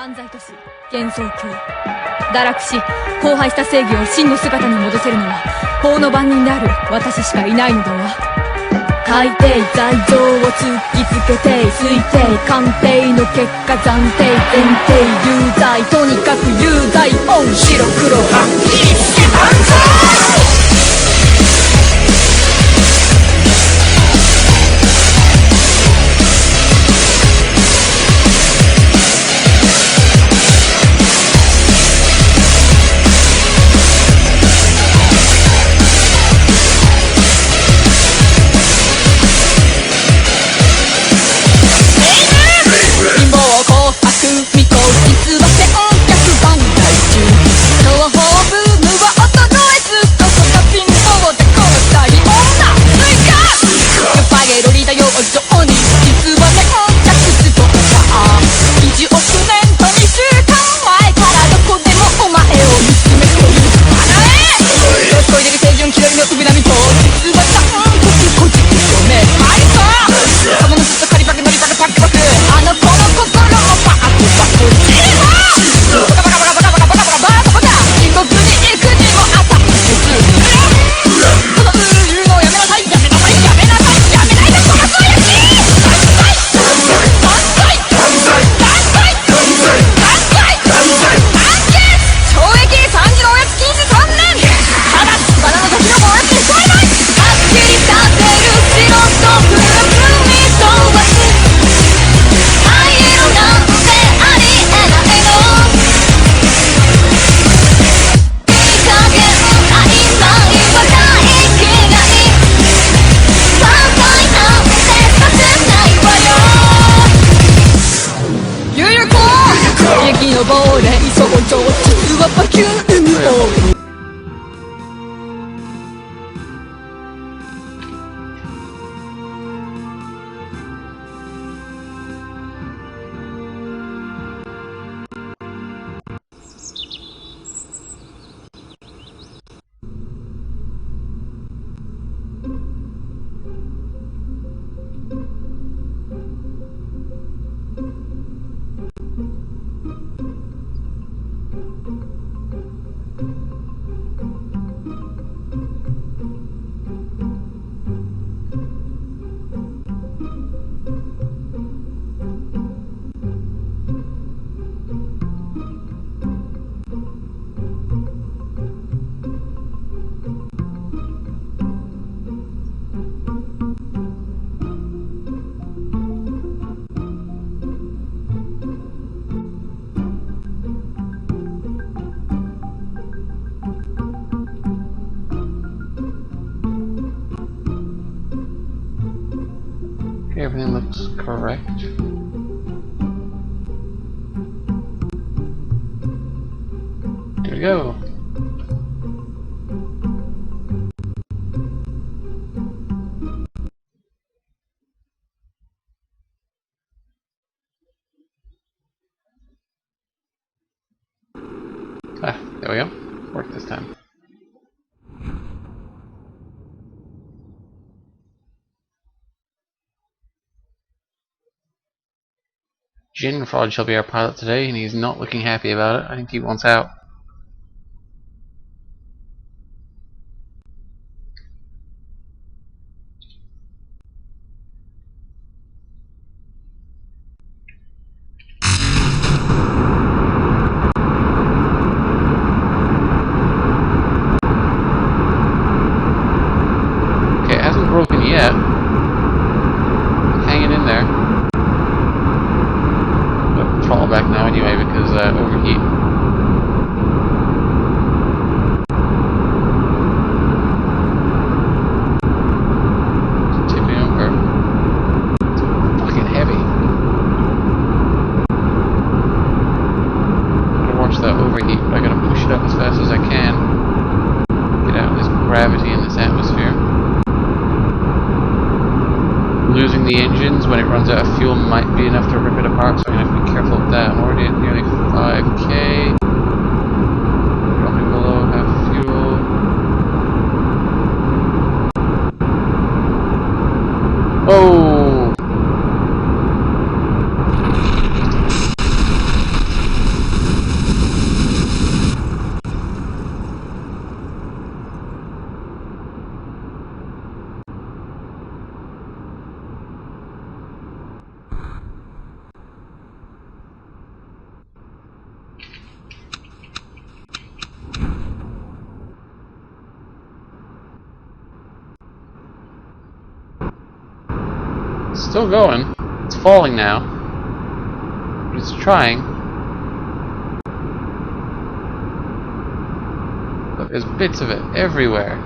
犯罪都市幻想郷堕落し荒廃した正義を真の姿に戻せるのは法の番人である私しかいないのだわ。海底罪状を突きつけて推定鑑定の結果暫定前提有罪とにかく有罪オン白黒はっきりつけたんぞ。Everything looks correct. Here we go. Ah, there we go. Worked this time. Jin Fraud shall be our pilot today, and he's not looking happy about it. I think he wants out. Okay, it hasn't broken yet. Hanging in there. Throttle back now. this atmosphere. Losing the engines when it runs out of fuel might be enough to rip it apart, so I'm going to have to be careful with that. I'm already at nearly 5k. Dropping below half fuel. Oh! Still going. It's falling now. But it's trying. But there's bits of it everywhere.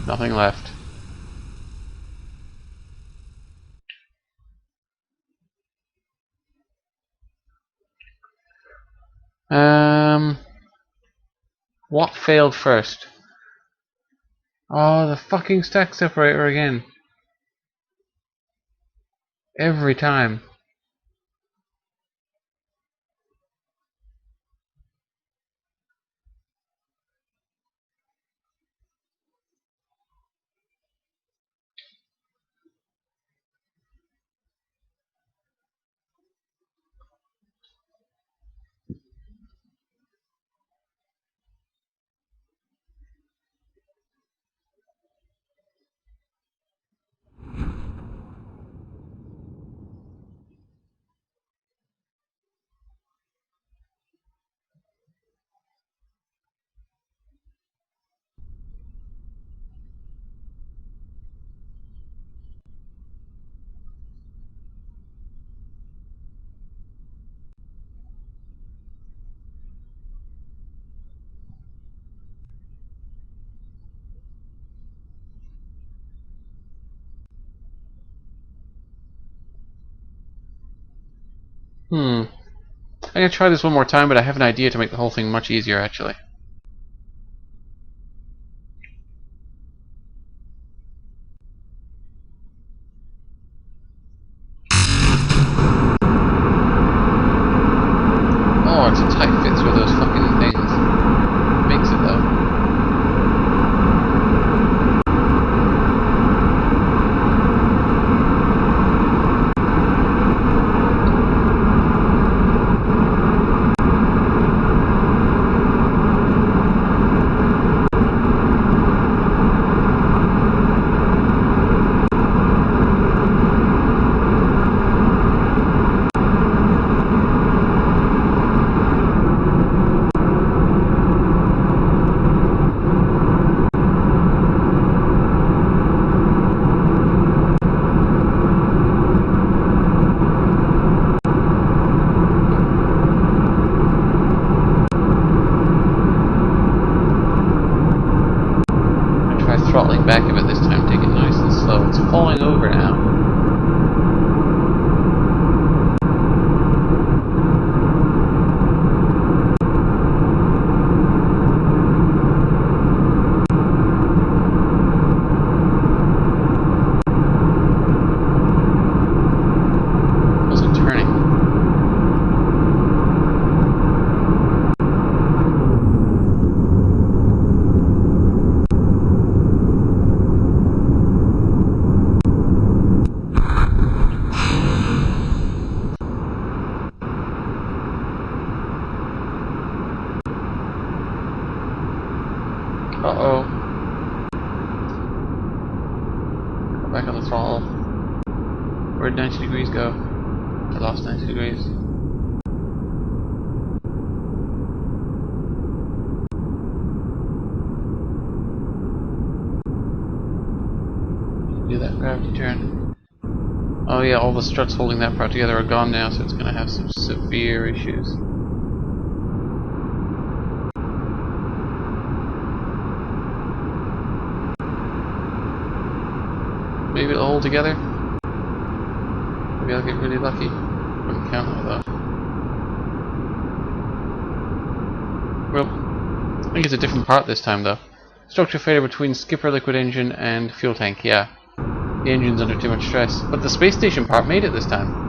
Nothing left. What failed first? Oh, the fucking stack separator again. Every time. I'm gonna try this one more time, but I have an idea to make the whole thing much easier, actually. Oh, it's a tight fit through those fucking things. Makes it, though. Uh-oh. Go back on the throttle. Where'd 90 degrees go? I lost 90 degrees. Do that gravity turn. Oh yeah, all the struts holding that part together are gone now, so it's going to have some severe issues. Maybe it'll hold together. Maybe I'll get really lucky. Wouldn't count on that. Well, I think it's a different part this time though. Structure failure between skipper liquid engine and fuel tank, yeah. The engine's under too much stress. But the space station part made it this time.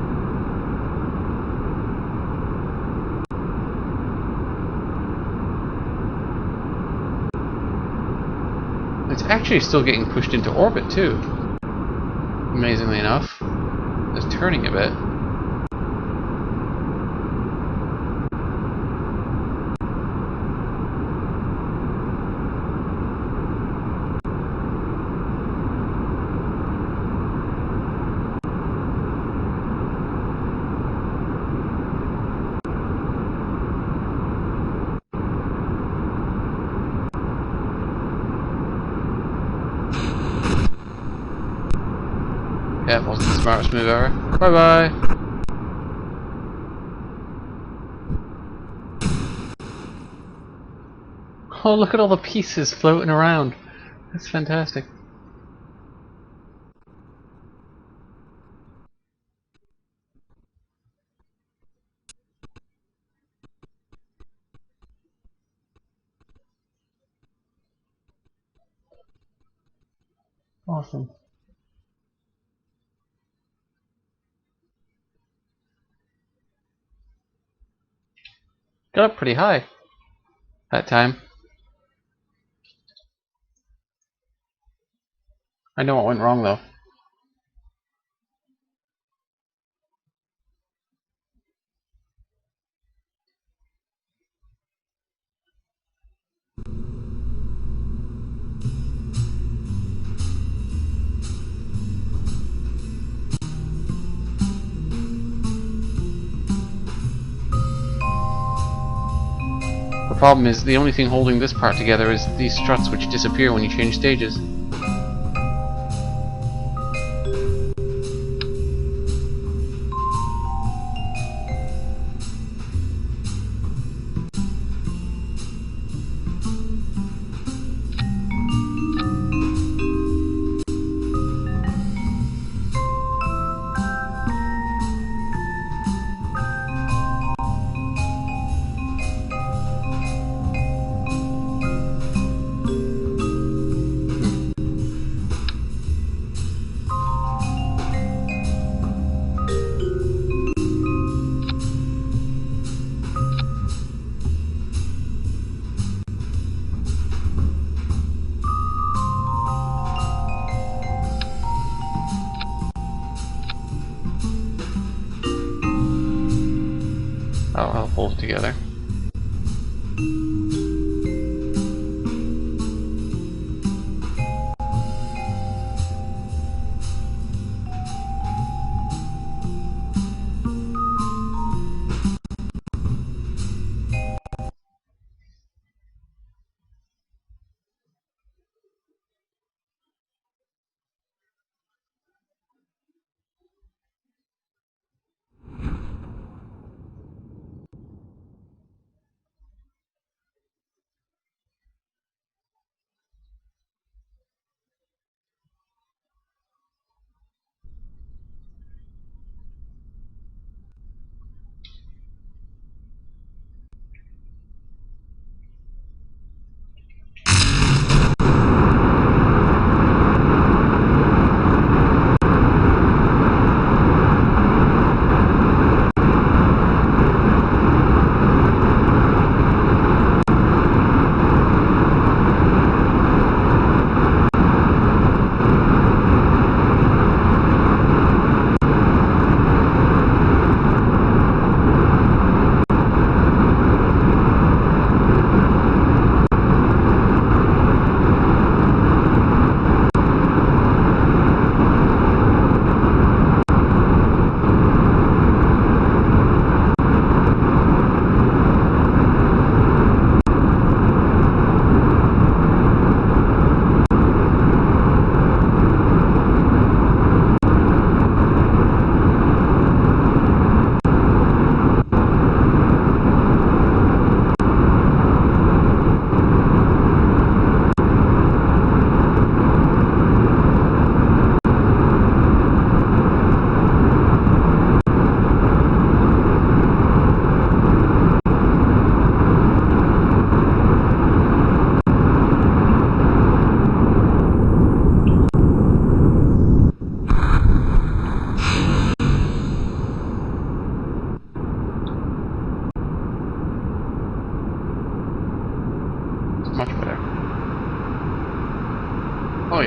It's actually still getting pushed into orbit too. Amazingly enough. It's turning a bit. Yeah, it wasn't the smartest move ever. Bye bye! Oh, look at all the pieces floating around. That's fantastic. Awesome. Got up pretty high that time. I know what went wrong though. The problem is the only thing holding this part together is these struts which disappear when you change stages. I'll hold it together.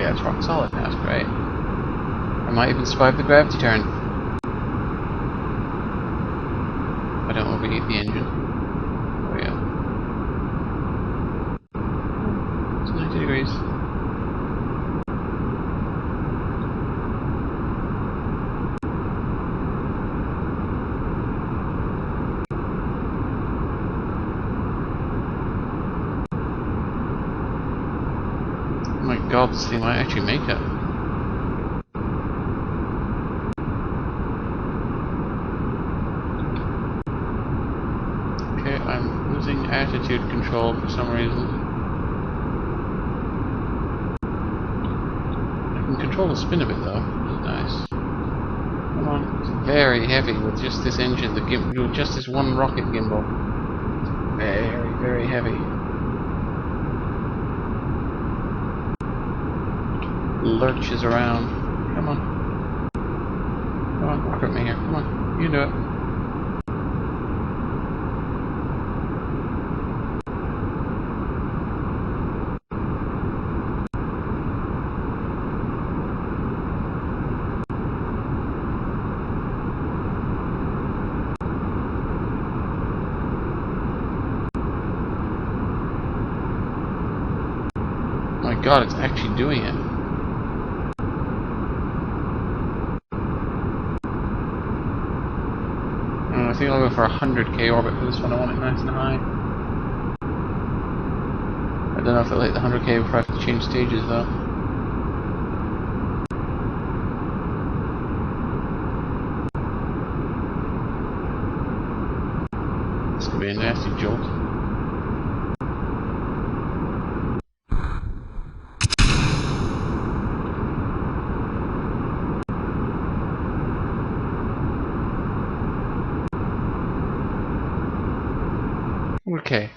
yeah, it's rock solid now, it's great. I might even survive the gravity turn. I don't overheat the engine. There we go. It's 90 degrees. Oh my god, this thing might actually make it. Okay, I'm losing attitude control for some reason. I can control the spin a bit though, which is nice. Come on, it's very heavy with just this engine, with just this one rocket gimbal. It's very, very heavy. Lurches around. Come on. Come on, rocket me here. Come on, you do it. Oh my god, it's actually doing it. I think I'll go for 100k orbit for this one. I want it nice and high. I don't know if it'll hit the 100k before I have to change stages though. This could be a nasty jolt. Okay.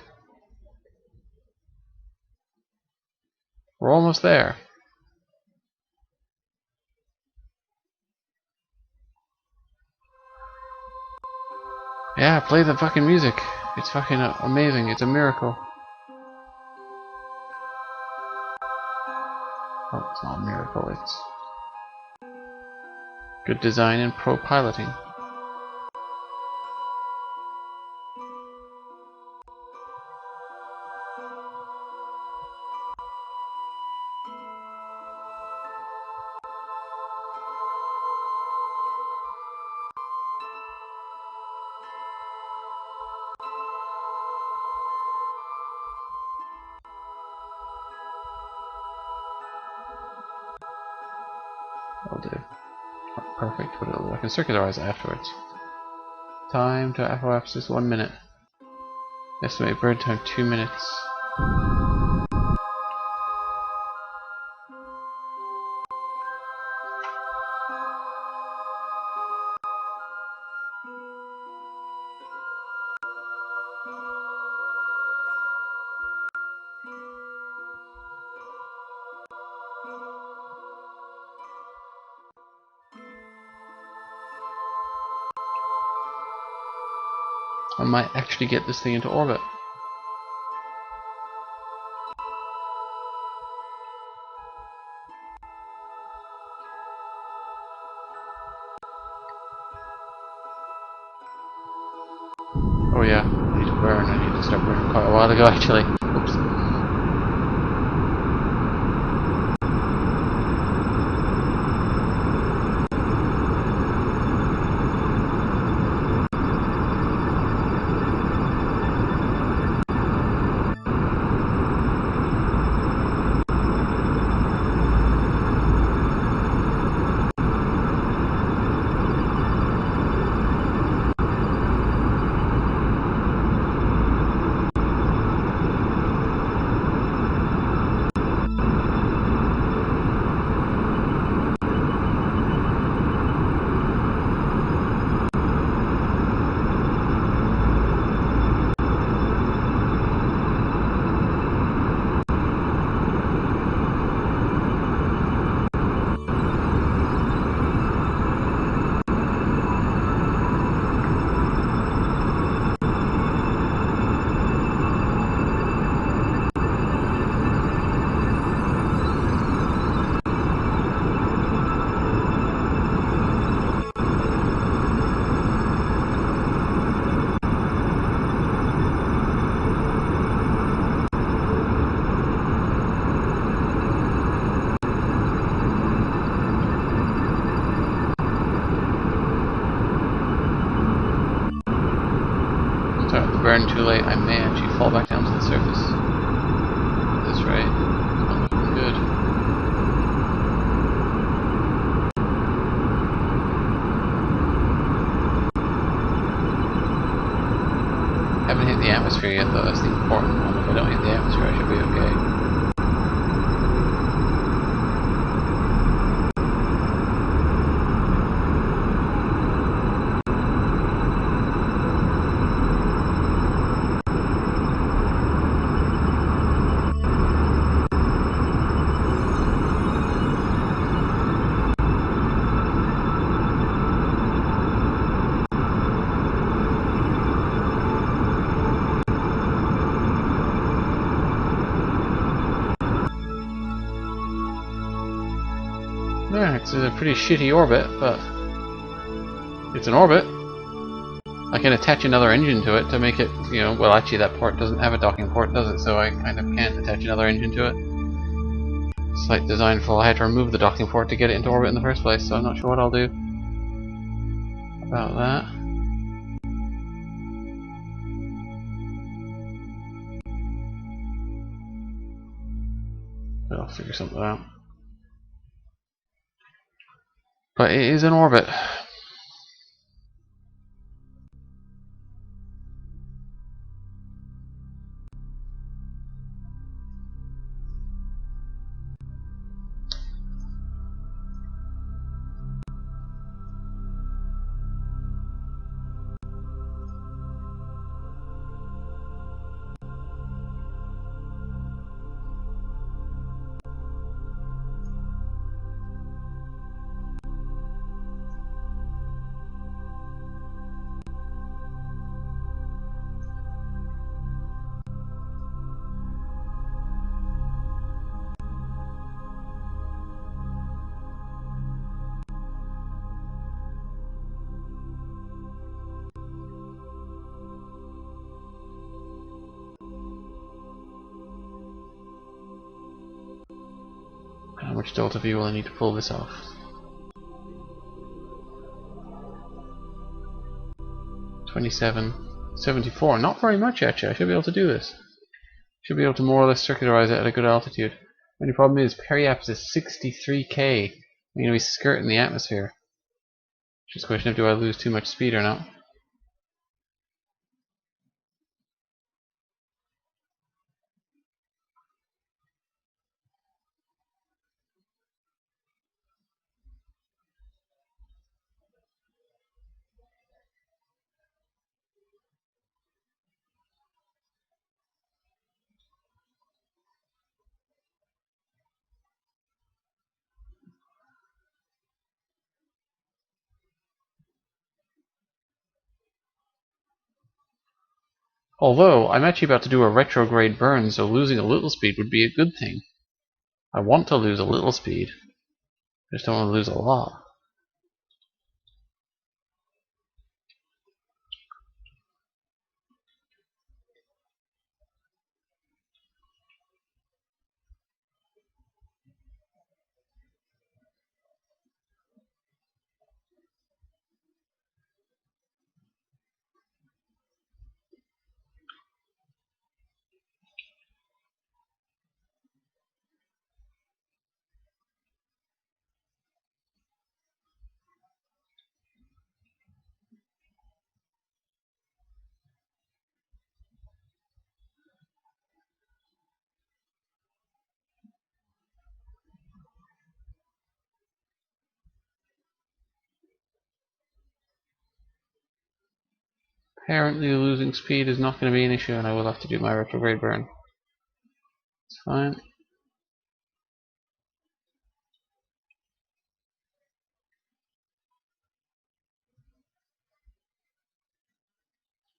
We're almost there. Yeah, play the fucking music. It's fucking amazing. It's a miracle. Oh, it's not a miracle. It's good design and pro piloting. I'll do. Perfect. I can circularize it afterwards. Time to apophysis 1 minute. Estimate burn time 2 minutes. I might actually get this thing into orbit. Oh yeah, I need to burn. I need to start burning quite a while ago actually. Oops. burn too late, I may actually fall back down to the surface. At this rate, it's not looking good. Haven't hit the atmosphere yet though, that's the important one. If I don't hit the atmosphere, I should be okay. Yeah, it's a pretty shitty orbit, but it's an orbit. I can attach another engine to it to make it, you know, well actually that port doesn't have a docking port, does it? So I kind of can't attach another engine to it. Slight design flaw, I had to remove the docking port to get it into orbit in the first place, so I'm not sure what I'll do about that. But I'll figure something out. But it is in orbit. How much delta V will I need to pull this off? 27, 74. Not very much actually. I should be able to do this. Should be able to more or less circularize it at a good altitude. The only problem is periaps is 63k. I'm going to be skirting the atmosphere. Just a question of do I lose too much speed or not. Although, I'm actually about to do a retrograde burn, so losing a little speed would be a good thing. I want to lose a little speed. I just don't want to lose a lot. Apparently losing speed is not going to be an issue and I will have to do my retrograde burn. It's fine.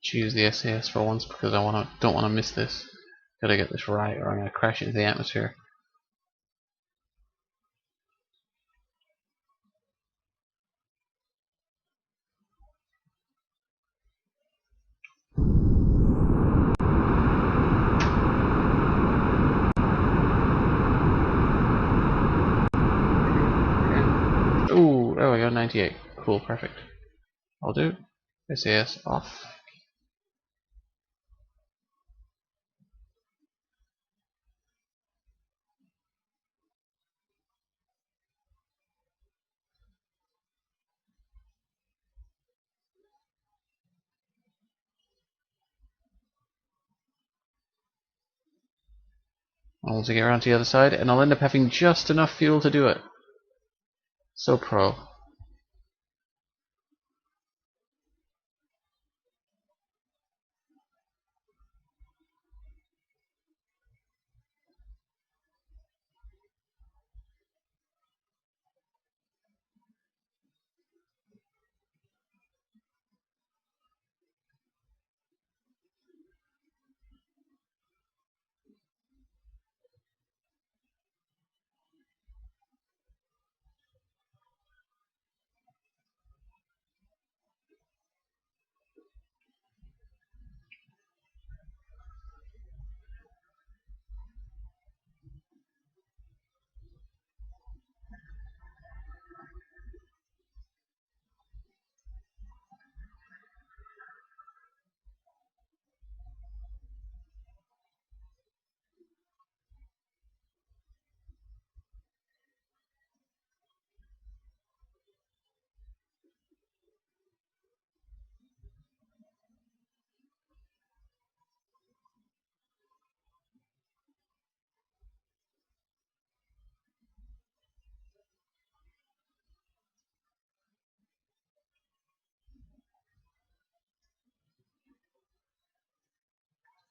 Choose the SAS for once because I don't want to miss this. Gotta get this right or I'm going to crash into the atmosphere. Ooh, there we go, 98. Cool, perfect. I'll do. SAS off. I'll to get around to the other side, and I'll end up having just enough fuel to do it. So pro.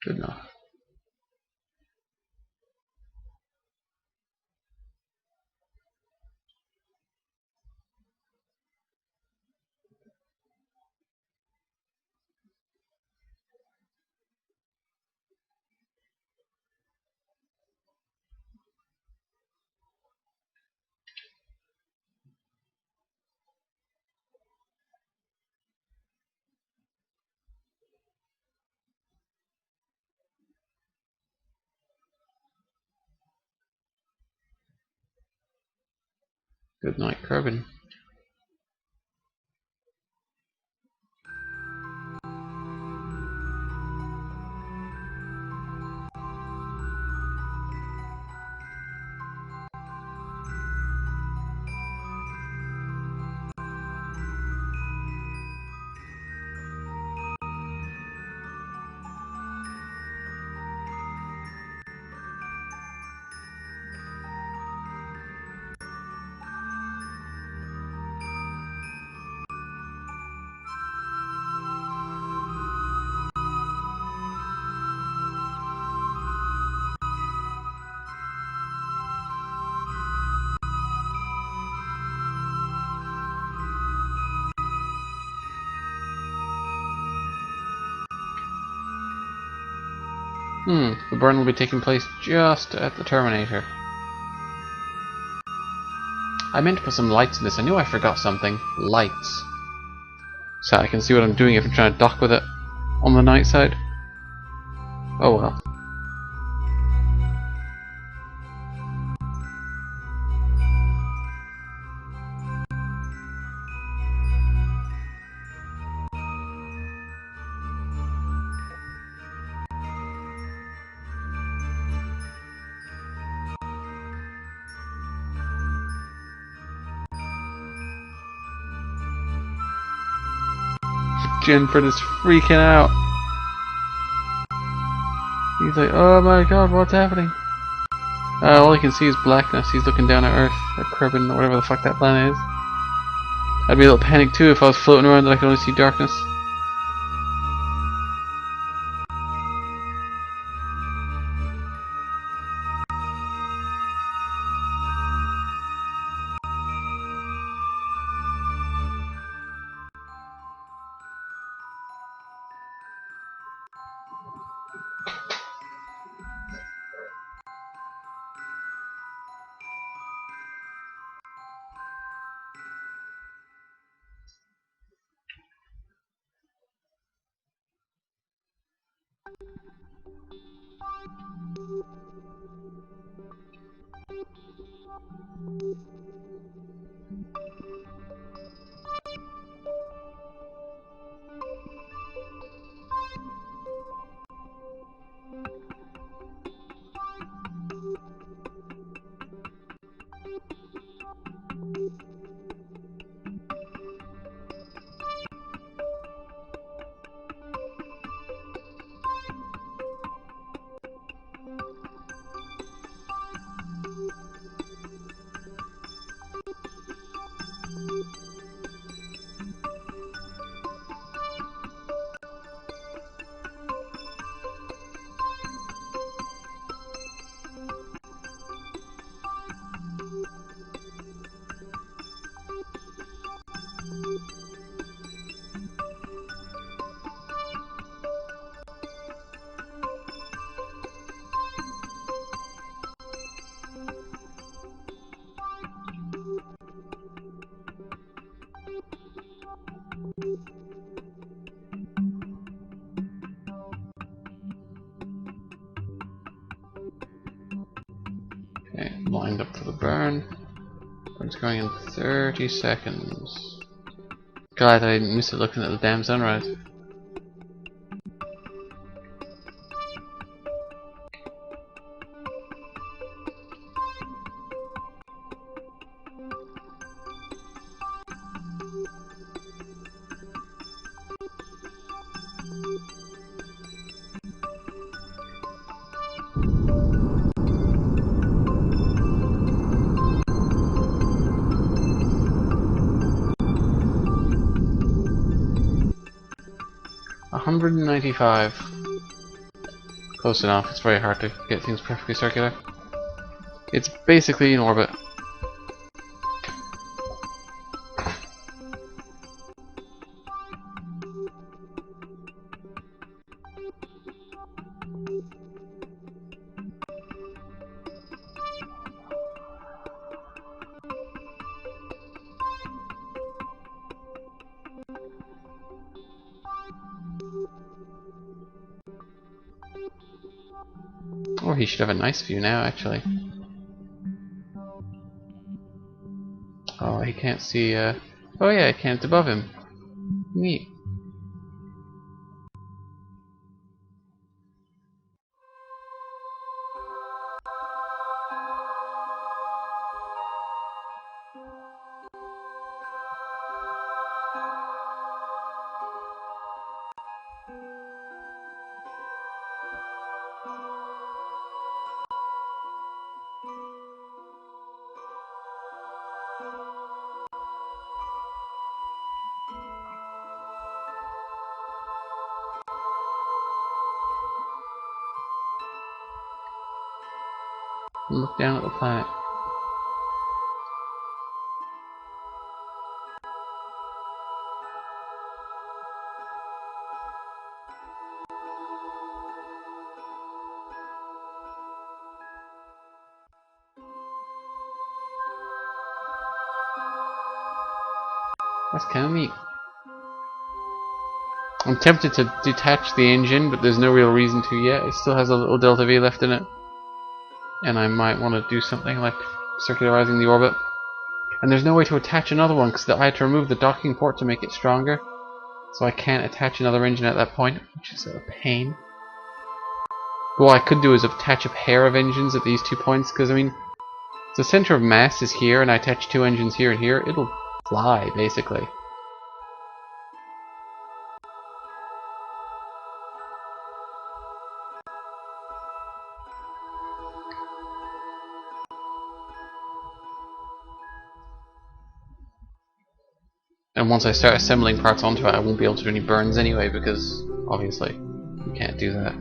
Good enough. Good night, Kerbin. The burn will be taking place just at the Terminator. I meant to put some lights in this. I knew I forgot something. Lights. So I can see what I'm doing if I'm trying to dock with it on the night side. Oh well. Jenford is freaking out. He's like, oh my god, what's happening? All he can see is blackness. He's looking down at Earth, at Kerbin, or whatever the fuck that planet is. I'd be a little panicked too if I was floating around and I could only see darkness. Okay, lined up for the burn. Burn's going in 30 seconds. Glad I didn't miss it looking at the damn sunrise. $195. Close enough. It's very hard to get things perfectly circular. It's basically in orbit. Oh, he should have a nice view now, actually. Oh, he can't see, oh yeah, he can't above him. Neat. Look down at the planet. That's kind of neat. I'm tempted to detach the engine, but there's no real reason to yet. It still has a little delta V left in it. And I might want to do something like circularizing the orbit. And there's no way to attach another one because I had to remove the docking port to make it stronger. So I can't attach another engine at that point, which is a pain. But what I could do is attach a pair of engines at these 2 points, because I mean, the center of mass is here, and I attach 2 engines here and here, it'll fly, basically. And once I start assembling parts onto it, I won't be able to do any burns anyway, because, obviously, you can't do that.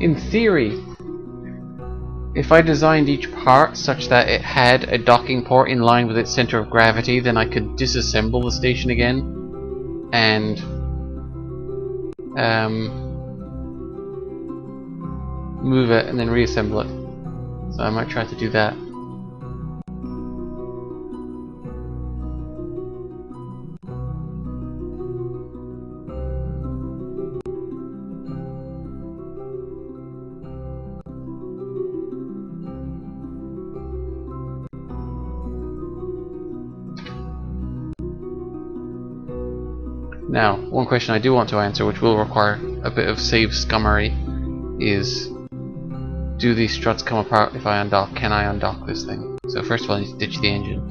In theory, if I designed each part such that it had a docking port in line with its center of gravity, then I could disassemble the station again and move it and then reassemble it. So I might try to do that. Now, one question I do want to answer, which will require a bit of save scummery, is do these struts come apart if I undock? Can I undock this thing? So first of all I need to ditch the engine.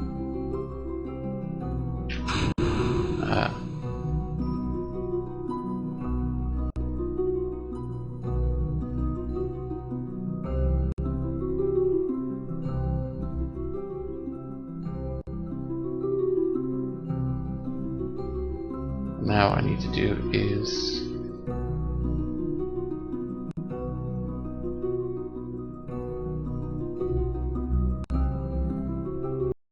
Now what I need to do is